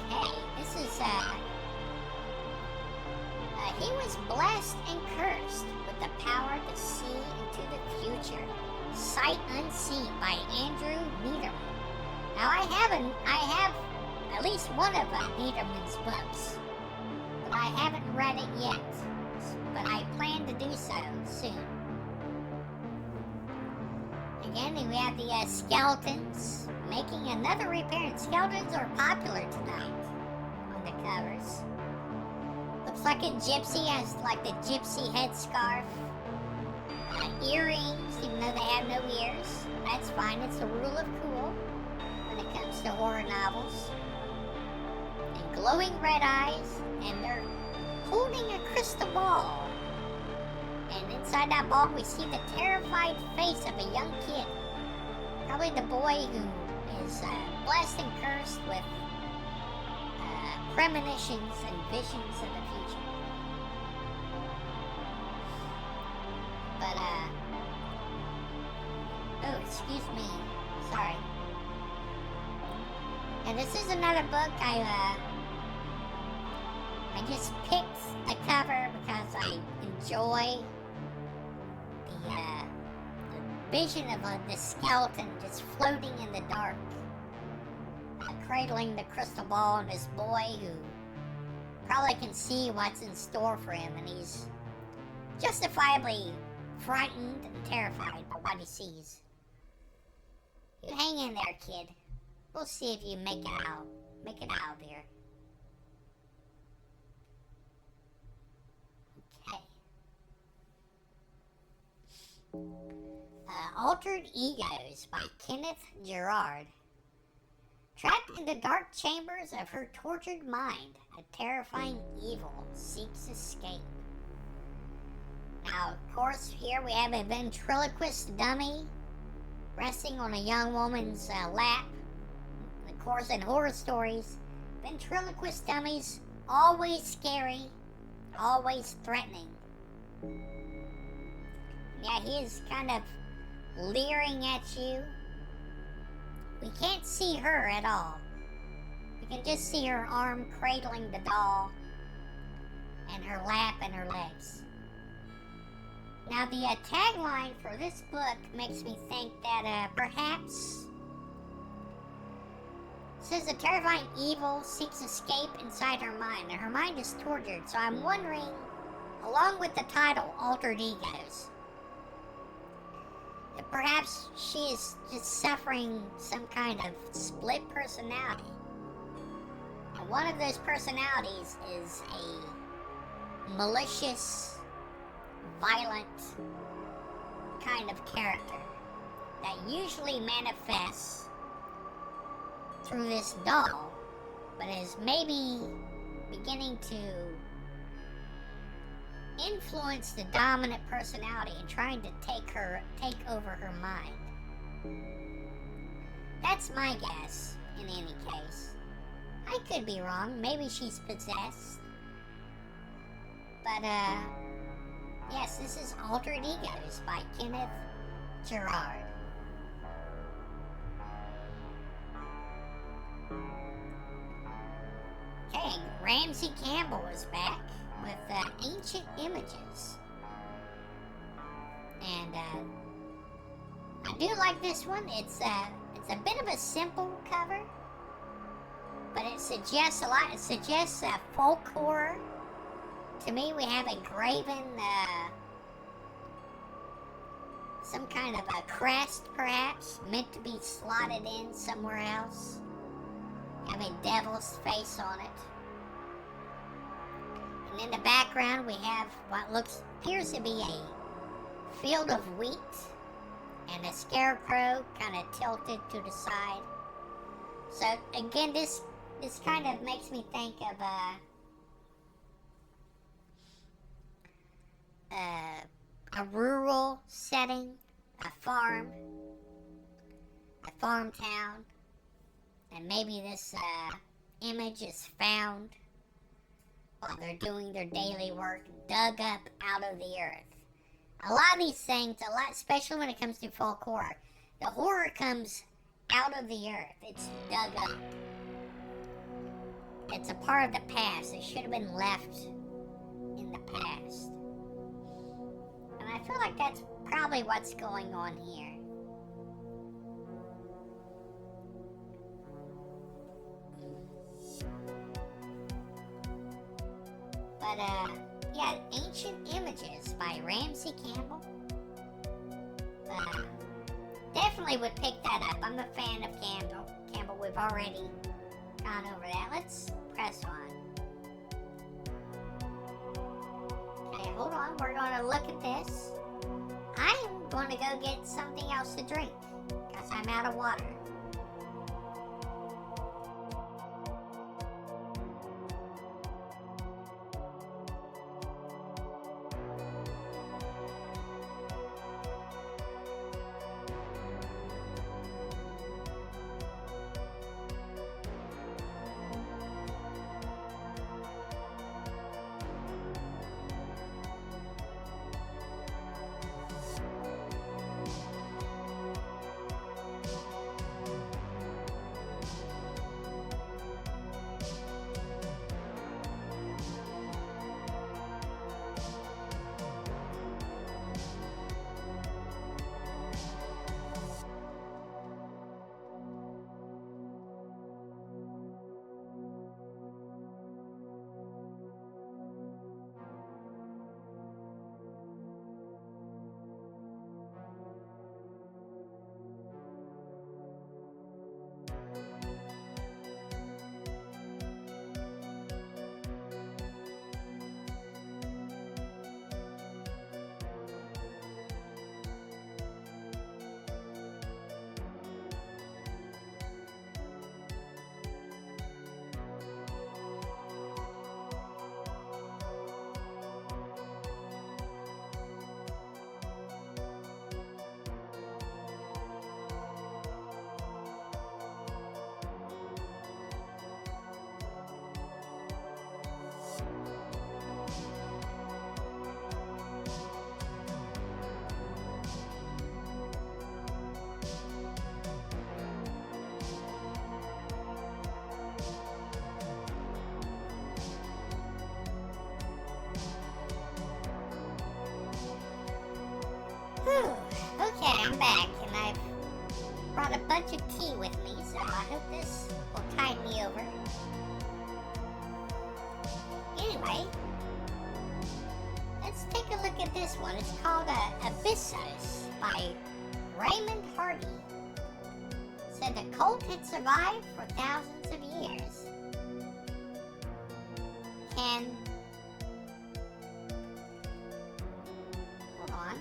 Okay, this is he was blessed and cursed with the power to see into the future. Sight Unseen by Andrew Niederman. Now I have at least one of Niederman's books, but I haven't read it yet. But I plan to do so soon. Again, we have the skeletons making another appearance. Skeletons are popular tonight on the covers. Looks like a gypsy has like the gypsy headscarf. Earrings, even though they have no ears. That's fine. It's the rule of cool when it comes to horror novels. And glowing red eyes, and they're holding a crystal ball. And inside that ball, we see the terrified face of a young kid. Probably the boy who is blessed and cursed with premonitions and visions of the future. But, oh, excuse me. Sorry. And this is another book I just picked the cover because I enjoy the vision of the skeleton just floating in the dark, cradling the crystal ball, and this boy who probably can see what's in store for him, and he's justifiably frightened and terrified by what he sees. You hang in there, kid. We'll see if you make it out. Make it out here. Okay. Altered Egos by Kenneth Gerard. Trapped in the dark chambers of her tortured mind, a terrifying evil seeks escape. Now, of course, here we have a ventriloquist dummy resting on a young woman's lap. Of course, in horror stories, ventriloquist dummies always scary, always threatening. Yeah, he is kind of leering at you. We can't see her at all. We can just see her arm cradling the doll, and her lap and her legs. Now, the tagline for this book makes me think that perhaps it says a terrifying evil seeks escape inside her mind, and her mind is tortured. So I'm wondering, along with the title, Altered Egos, that perhaps she is just suffering some kind of split personality. And one of those personalities is a malicious, violent kind of character that usually manifests through this doll, but is maybe beginning to influence the dominant personality and trying to take over her mind. That's my guess, in any case. I could be wrong. Maybe she's possessed. But, yes, this is Altered Egos by Kenneth Gerard. Okay, Ramsey Campbell is back with Ancient Images. And I do like this one. It's a bit of a simple cover, but it suggests a lot. It suggests folk horror. To me, we have a graven some kind of a crest, perhaps, meant to be slotted in somewhere else. Have a devil's face on it. And in the background, we have what appears to be a field of wheat and a scarecrow kind of tilted to the side. So again, this kind of makes me think of a rural setting, a farm town, and maybe this image is found while they're doing their daily work, dug up out of the earth. A lot of these things, especially when it comes to folk horror, the horror comes out of the earth. It's dug up. It's a part of the past. It should have been left in the past. And I feel like that's probably what's going on here. But, yeah, Ancient Images by Ramsey Campbell. Definitely would pick that up. I'm a fan of Campbell, we've already gone over that. Let's press on. Okay, hold on. We're going to look at this. I'm going to go get something else to drink because I'm out of water. Okay, I'm back, and I've brought a bunch of tea with me, so I hope this will tide me over. Anyway, let's take a look at this one. It's called Abyssos by Raymond Hardy. It said the cult had survived for thousands of years. Hold on.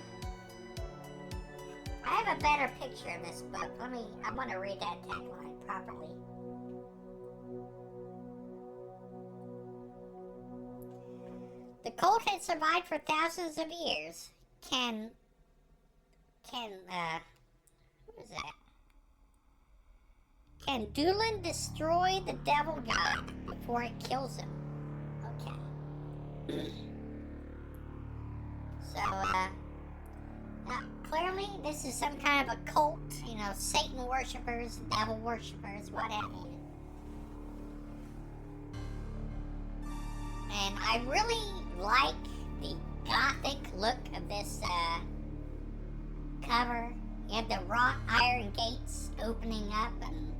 I have a better picture of this book. I want to read that tagline properly. The cult had survived for thousands of years. Who is that? Can Doolin destroy the devil god before it kills him? Okay. So, clearly this is some kind of a cult, Satan worshippers, devil worshippers, what have you. And I really like the gothic look of this cover. You have the wrought iron gates opening up and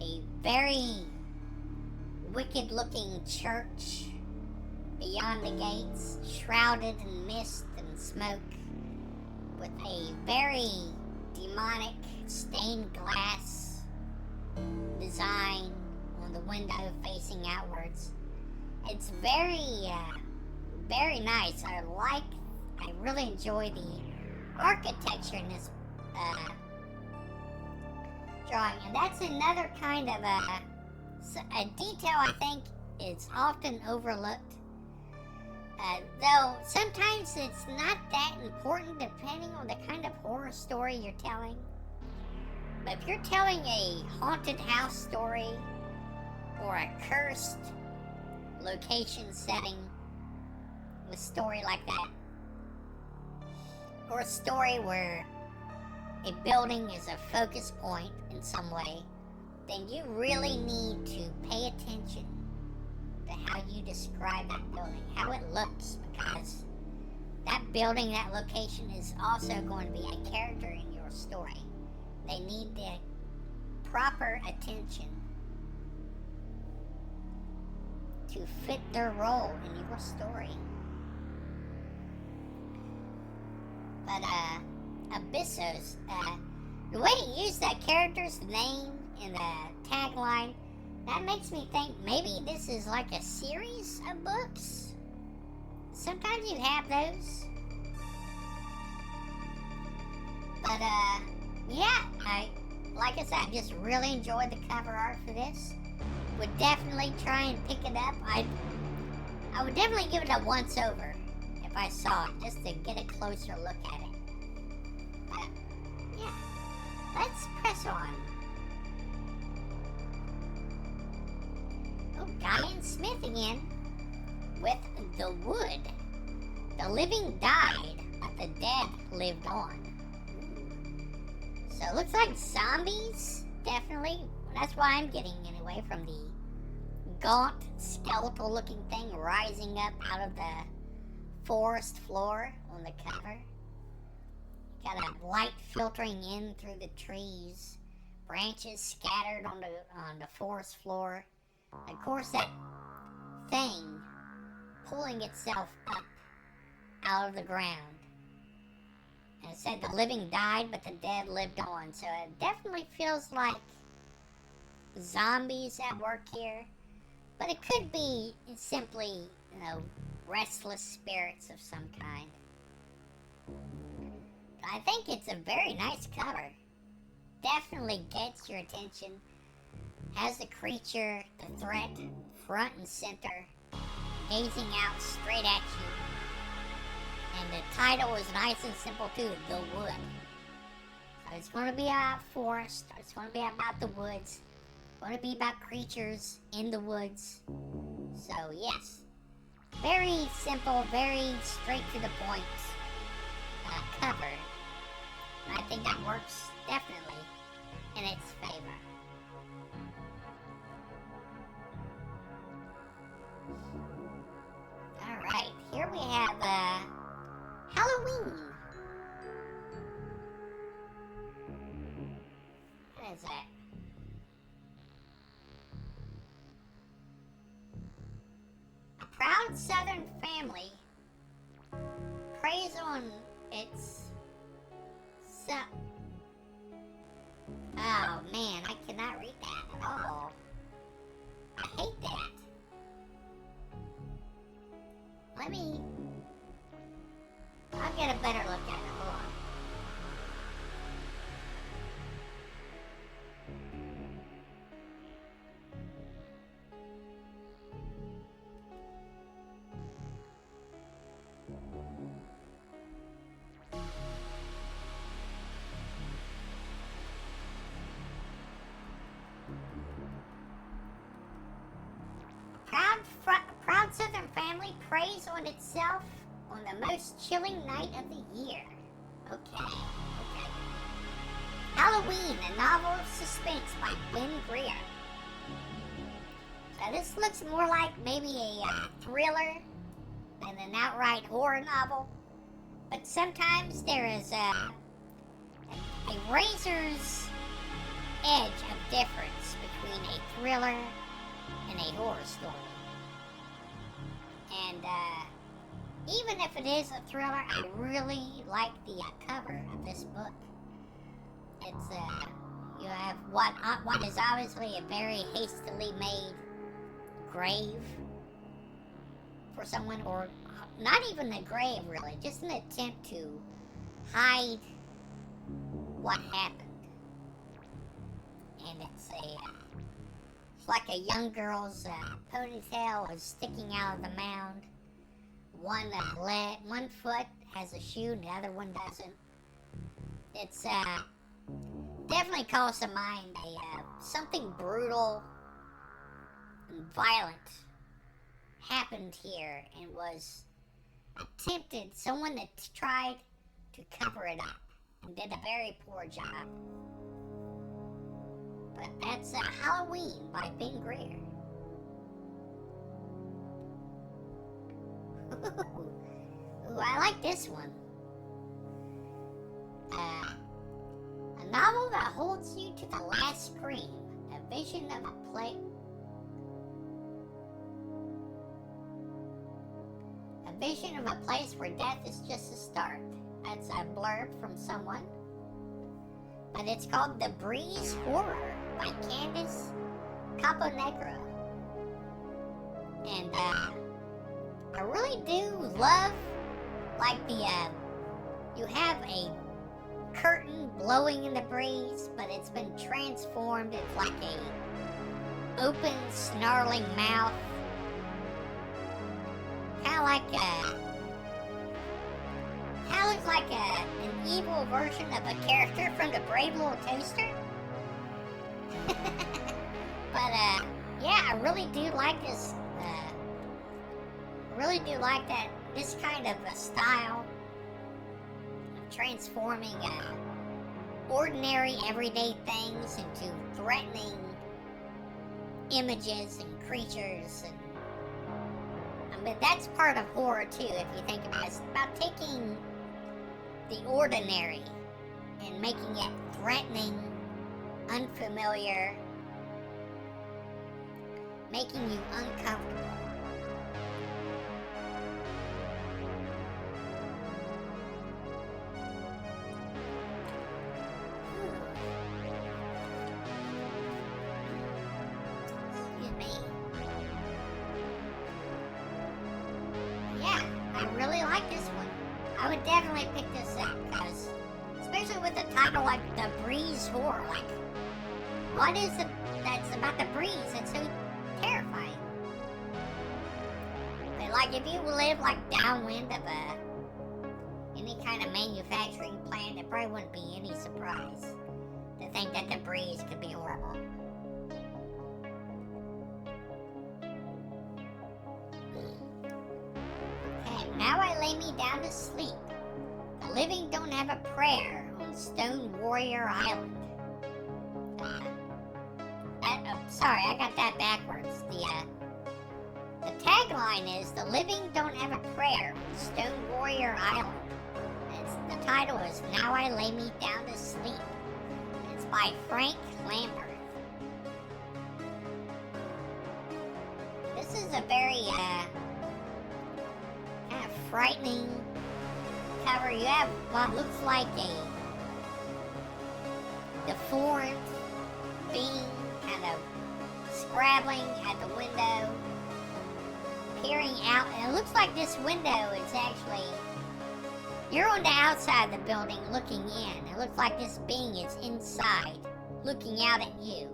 a very wicked looking church beyond the gates, shrouded in mist and smoke. with a very demonic stained glass design on the window facing outwards. It's very nice. I really enjoy the architecture in this drawing, and that's another kind of a detail I think is often overlooked. Though sometimes it's not that important depending on the kind of horror story you're telling. But if you're telling a haunted house story or a cursed location setting, a story like that, or a story where a building is a focus point in some way, then you really need to pay attention to how you describe that building, how it looks, because that building, that location is also going to be a character in your story. They need the proper attention to fit their role in your story. But Abyssos, the way he used that character's name in the tagline, that makes me think maybe this is like a series of books. Sometimes you have those. But yeah, like I said, I just really enjoyed the cover art for this. Would definitely try and pick it up. I would definitely give it a once over if I saw it, just to get a closer look at it. But yeah, let's press on. Oh, Diane Smith again with The Wood. The living died, but the dead lived on. So it looks like zombies, definitely. That's what I'm getting anyway from the gaunt, skeletal looking thing rising up out of the forest floor on the cover. Got a light filtering in through the trees, branches scattered on the forest floor. Of course, that thing pulling itself up out of the ground. And it said the living died, but the dead lived on. So it definitely feels like zombies at work here. But it could be simply, restless spirits of some kind. I think it's a very nice cover. Definitely gets your attention. Has the creature, the threat, front and center, gazing out straight at you. And the title is nice and simple too, The Wood. So it's going to be about forest, it's going to be about the woods, it's going to be about creatures in the woods. So yes, very simple, very straight to the point cover. And I think that works definitely in its favor. Alright, here we have Halloween. What is that? A proud Southern family preys on its son. Oh man, I cannot read that at all. I hate that. I'll get a better look at it. Hold on. Proud Southern family preys on itself on the most chilling night of the year. Okay. Halloween, a novel of suspense by Ben Grier. So this looks more like maybe a thriller than an outright horror novel. But sometimes there is a razor's edge of difference between a thriller and a horror story. And even if it is a thriller, I really like the cover of this book. It's you have what is obviously a very hastily made grave for someone, or not even a grave really, just an attempt to hide what happened. And it's like a young girl's ponytail is sticking out of the mound. One foot has a shoe, and the other one doesn't. It's definitely calls to mind something brutal and violent happened here, and was attempted. Someone that tried to cover it up and did a very poor job. But that's Halloween by Ben Greer. Ooh, I like this one. A novel that holds you to the last scream. A vision of a place. A vision of a place where death is just a start. That's a blurb from someone. But it's called The Breeze Horror by Candace Caponegro. And I really do love, like, you have a curtain blowing in the breeze, but it's been transformed. It's like a open, snarling mouth. Kind of looks like an evil version of a character from the Brave Little Toaster. But yeah, I really do like this. Really do like that. This kind of a style of transforming ordinary, everyday things into threatening images and creatures, and I mean that's part of horror too. If you think about it, it's about taking the ordinary and making it threatening, unfamiliar, making you uncomfortable. Excuse me. Yeah, I really like this one. I would definitely pick this up, because especially with the title like The Breeze Horror, like what is it that's about the breeze that's so terrifying? But like if you live like downwind of any kind of manufacturing plant, it probably wouldn't be any surprise to think that the breeze could be horrible. Okay, Now I Lay Me Down to Sleep. The living don't have a prayer on Stone Warrior Island. Sorry, I got that backwards. The tagline is, the living don't have a prayer on Stone Warrior Island. The title is Now I Lay Me Down to Sleep. It's by Frank Lambert. This is a very kind of frightening cover. You have what looks like a deformed being kind of scrabbling at the window, peering out, and it looks like this window is actually, you're on the outside of the building looking in. It looks like this being is inside, looking out at you.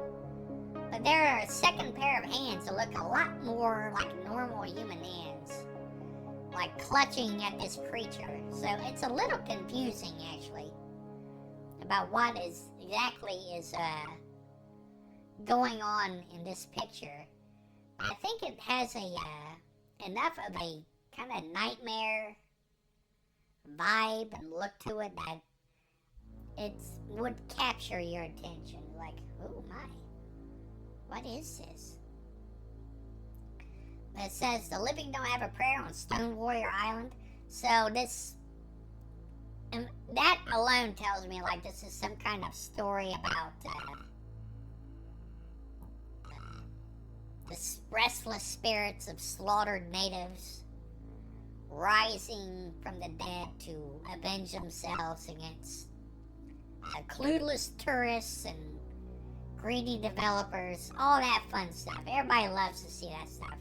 But there are a second pair of hands that look a lot more like normal human hands, like clutching at this creature. So it's a little confusing, actually, about what exactly is going on in this picture. I think it has enough of a kind of nightmare vibe and look to it that it would capture your attention. Like, oh my, what is this? But it says the living don't have a prayer on Stone Warrior Island. So this, and that alone tells me like this is some kind of story about the restless spirits of slaughtered natives rising from the dead to avenge themselves against clueless tourists and greedy developers, all that fun stuff. Everybody loves to see that stuff,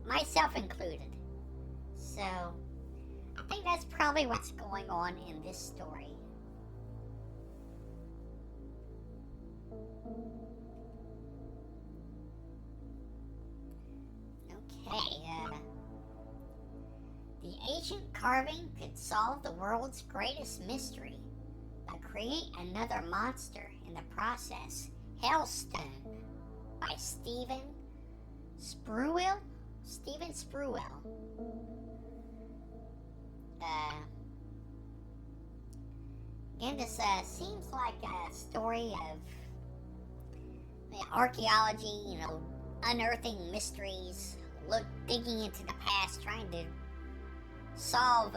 myself included. So, I think that's probably what's going on in this story. Okay, the ancient carving could solve the world's greatest mystery, but create another monster in the process. Hellstone by Stephen Spruill. Stephen Spruill. Again, this seems like a story of archaeology, unearthing mysteries, digging into the past, trying to solve.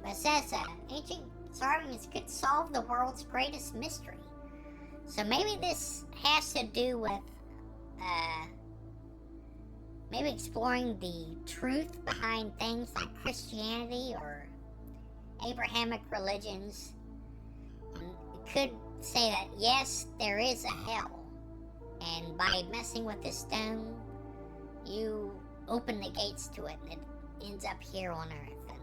But it says ancient carvings could solve the world's greatest mystery. So maybe this has to do with maybe exploring the truth behind things like Christianity or Abrahamic religions. It could say that yes, there is a hell, and by messing with this stone, you open the gates to it, and it ends up here on Earth. And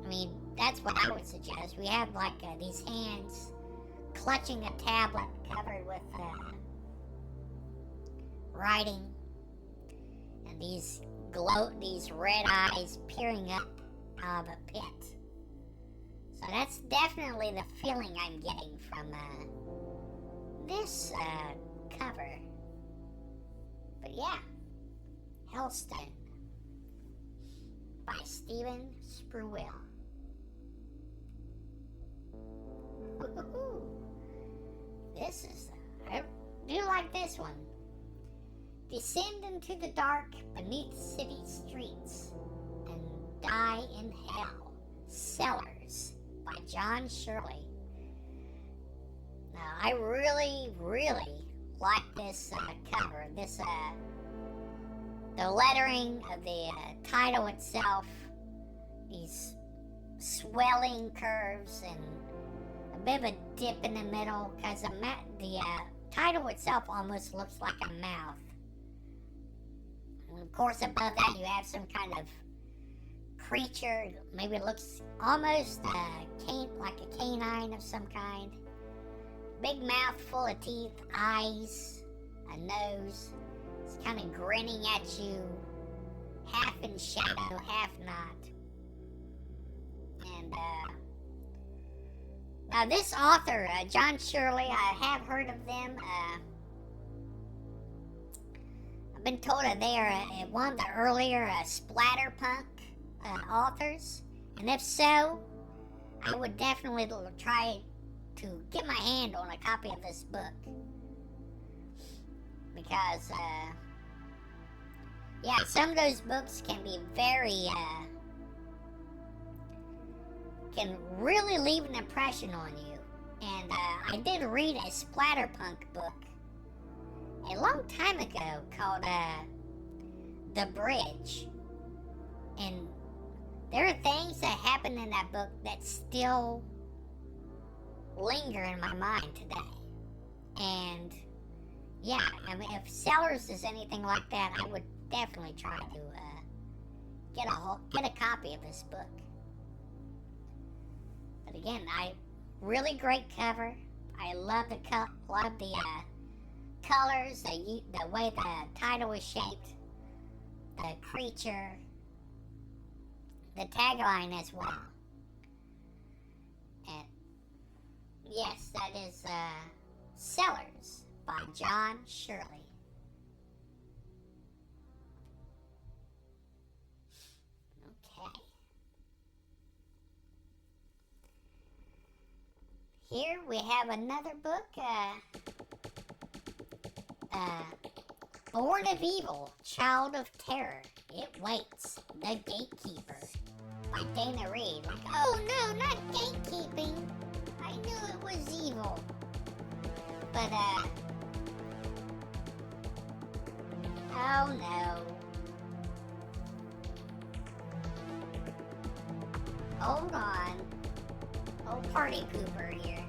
I mean, that's what I would suggest. We have like these hands clutching a tablet covered with writing, and these red eyes peering up out of a pit. So that's definitely the feeling I'm getting from this cover. But yeah, Hellstone by Stephen Spruill. This is, I do like this one. Descend into the dark beneath city streets and die in hell. Cellars by John Shirley. Now, I really, really like this cover. This, the lettering of the title itself, these swelling curves and a bit of a dip in the middle, because the title itself almost looks like a mouth. And of course, above that, you have some kind of creature. Maybe it looks almost like a canine of some kind. Big mouth full of teeth, eyes, a nose. It's kind of grinning at you, half in shadow, half not. And now this author, John Shirley, I have heard of them. I've been told that they are one of the earlier splatterpunk authors, and if so, I would definitely try to get my hand on a copy of this book, because yeah, some of those books can be very can really leave an impression on you. And I did read a splatterpunk book a long time ago called The Bridge, and there are things that happen in that book that still linger in my mind today. And yeah, I mean, if Cellars is anything like that, I would definitely try to get a copy of this book. But again, really great cover. I love the colors, the way the title is shaped, the creature, the tagline as well. And yes, that is Cellars by John Shirley. Okay. Here we have another book, Born of Evil, Child of Terror. It Waits, The Gatekeeper by Dana Reed. Like, oh no, not gatekeeping. I knew it was evil. But, oh no. hold on. Old party pooper here.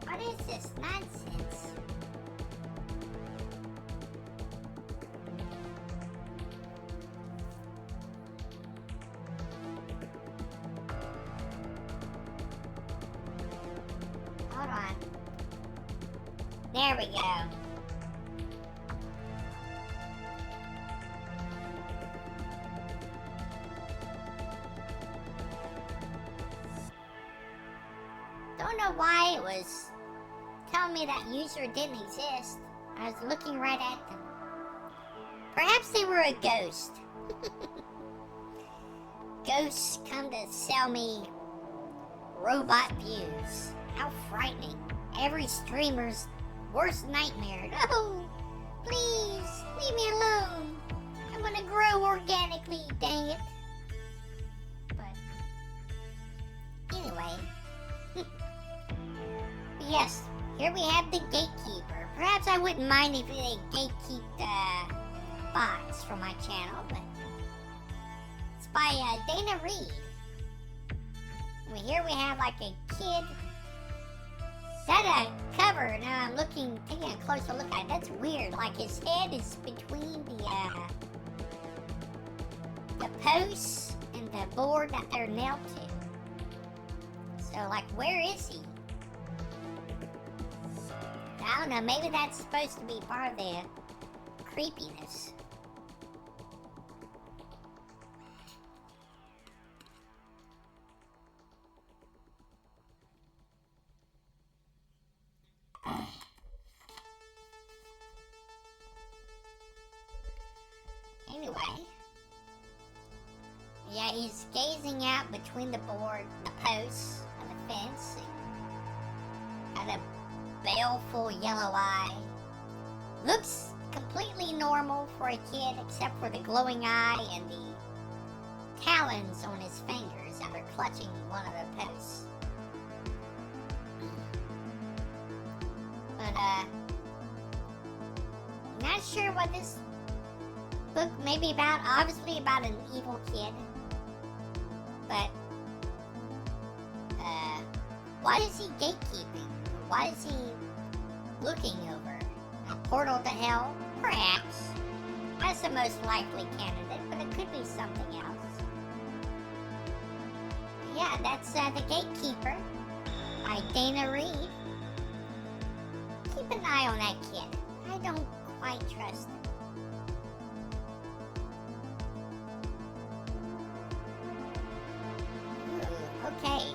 What is this nonsense? Hold on. There we go. Don't know why it was telling me that user didn't exist. I was looking right at them. Perhaps they were a ghost. Ghosts come to sell me robot views. How frightening. Every streamer's worst nightmare. No! Please, leave me alone. I want to grow organically, dang it. But, anyway. Yes, here we have the gatekeeper. Perhaps I wouldn't mind if they gatekeep bots from my channel, but it's by Dana Reed. Well, here we have like a kid. That cover, now I'm taking a closer look at it. That's weird. Like his head is between the posts and the board that they're nailed to. So, like, where is he? I don't know, maybe that's supposed to be part of the creepiness. Anyway. Yeah, he's gazing out between the board, the posts, and the fence. Got a baleful yellow eye. Looks completely normal for a kid, except for the glowing eye and the talons on his fingers that are clutching one of the posts. But, not sure what this book may be about. Obviously about an evil kid. But, what is he gatekeeping? What is he looking over? A portal to hell? Perhaps. That's the most likely candidate, but it could be something else. Yeah, that's the Gatekeeper by Dana Reed. Keep an eye on that kid. I don't quite trust him. Ooh, okay.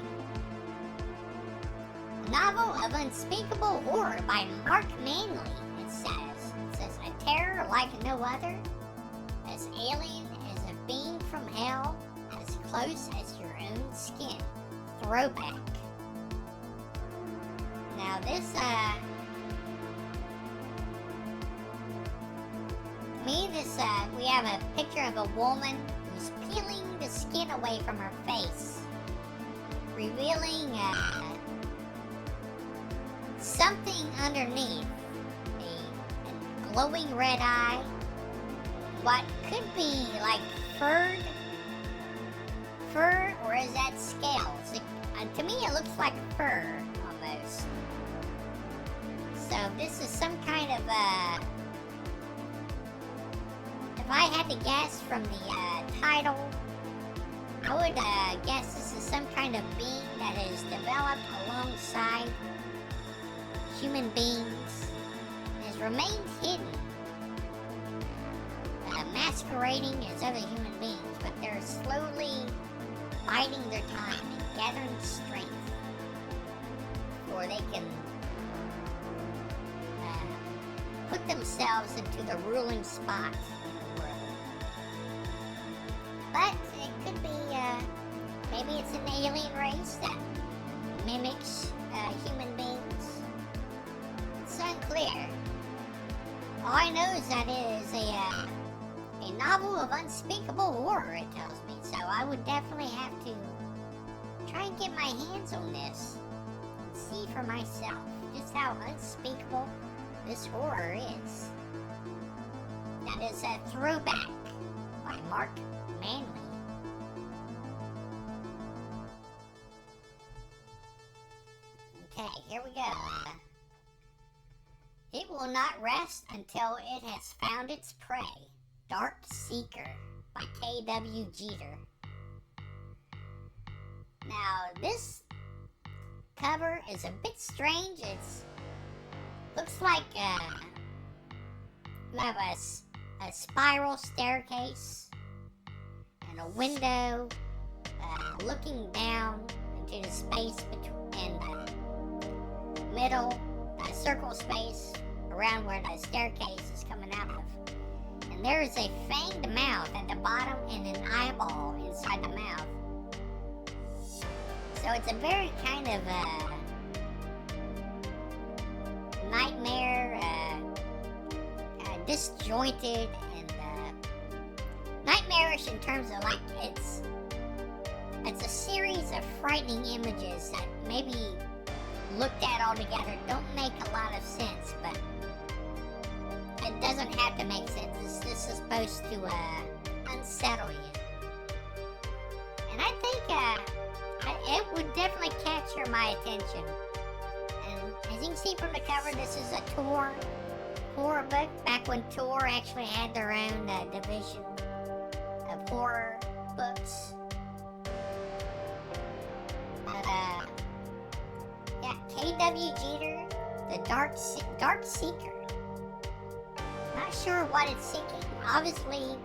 Novel of unspeakable horror by Mark Manley, it says. It says, a terror like no other, as alien as a being from hell, as close as your own skin. Throwback. Now this, we have a picture of a woman who's peeling the skin away from her face, revealing, something underneath, a glowing red eye, what could be like fur, or is that scales? To me it looks like fur, almost. So this is some kind of, if I had to guess from the title, I would guess this is some kind of being that is developed alongside human beings and has remained hidden. masquerading as other human beings, but they're slowly biding their time and gathering strength, or they can put themselves into the ruling spot in the world. But it could be, maybe it's an alien race that mimics human beings. It's unclear. All I know is that it is a novel of unspeakable horror, it tells me. So I would definitely have to try and get my hands on this and see for myself just how unspeakable this horror is. That is a Throwback by Mark Manley. Okay, here we go. It will not rest until it has found its prey. Dark Seeker by K.W. Jeter. Now, this cover is a bit strange. It's looks like you have a spiral staircase and a window looking down into the space between the middle, circle space around where the staircase is coming out of. And there is a fanged mouth at the bottom and an eyeball inside the mouth. So it's a very kind of nightmare, disjointed and nightmarish in terms of like it's a series of frightening images that maybe looked at all together don't make a lot of sense, but it doesn't have to make sense. This is supposed to unsettle you. And I think it would definitely capture my attention. And as you can see from the cover, this is a Tor horror book, back when Tor actually had their own division of horror books. But yeah, K.W. Jeter, the Dark Seeker. Not sure what it's seeking. Obviously,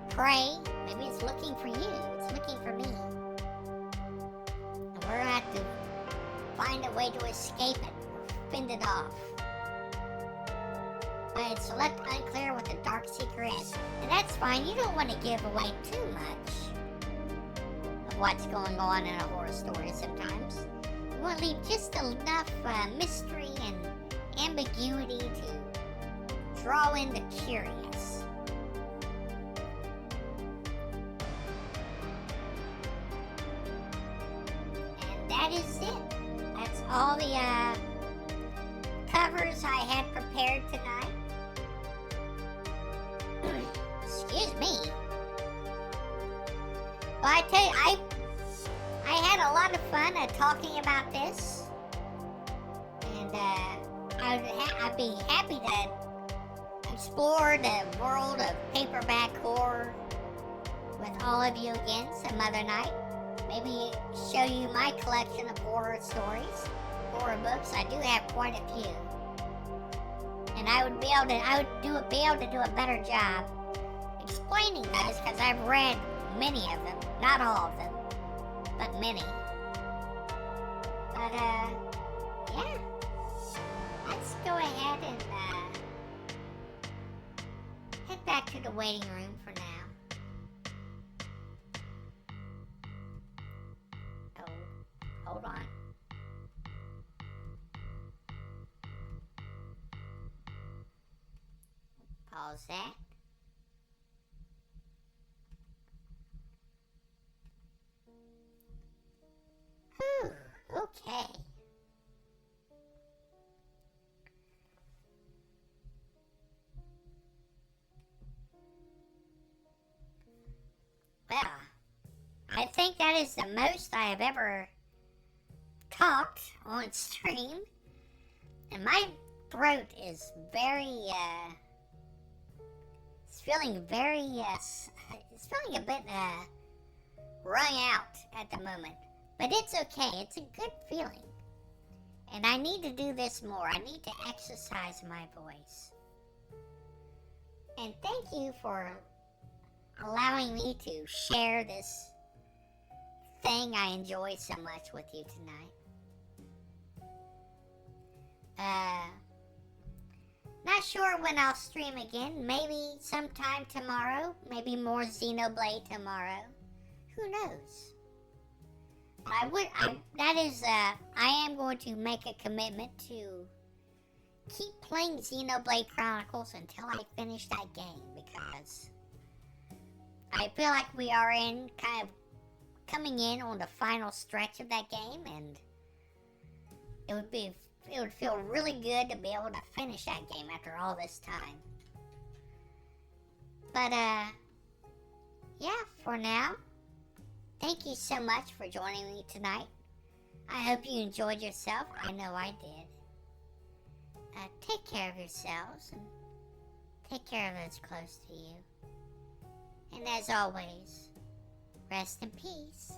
prey. Maybe it's looking for you. It's looking for me. And we're gonna have to find a way to escape it or fend it off. But it's left unclear what the Dark Seeker is. And that's fine. You don't want to give away too much of what's going on in a horror story sometimes. You want to leave just enough mystery and ambiguity to draw in the curious. And that is it. That's all the covers I had prepared tonight. Excuse me. Well, I tell you, I had a lot of fun talking about this. And I'd be happy to explore the world of paperback horror with all of you again some other night. Maybe show you my collection of horror stories, horror books. I do have quite a few. And I would be able to do a better job explaining those because I've read many of them. Not all of them, but many. But, yeah. Let's go ahead and head back to the waiting room for now. Oh, hold on. Pause that. Whew, okay. Well, I think that is the most I have ever talked on stream. And my throat is very, it's feeling it's feeling a bit, wrung out at the moment. But it's okay, it's a good feeling. And I need to do this more. I need to exercise my voice. And thank you for allowing me to share this thing I enjoy so much with you tonight. Not sure when I'll stream again. Maybe sometime tomorrow. Maybe more Xenoblade tomorrow. Who knows? I am going to make a commitment to keep playing Xenoblade Chronicles until I finish that game, because I feel like we are kind of coming in on the final stretch of that game, and it would feel really good to be able to finish that game after all this time. But yeah, for now, thank you so much for joining me tonight. I hope you enjoyed yourself. I know I did. Take care of yourselves, and take care of those close to you. And as always, rest in peace.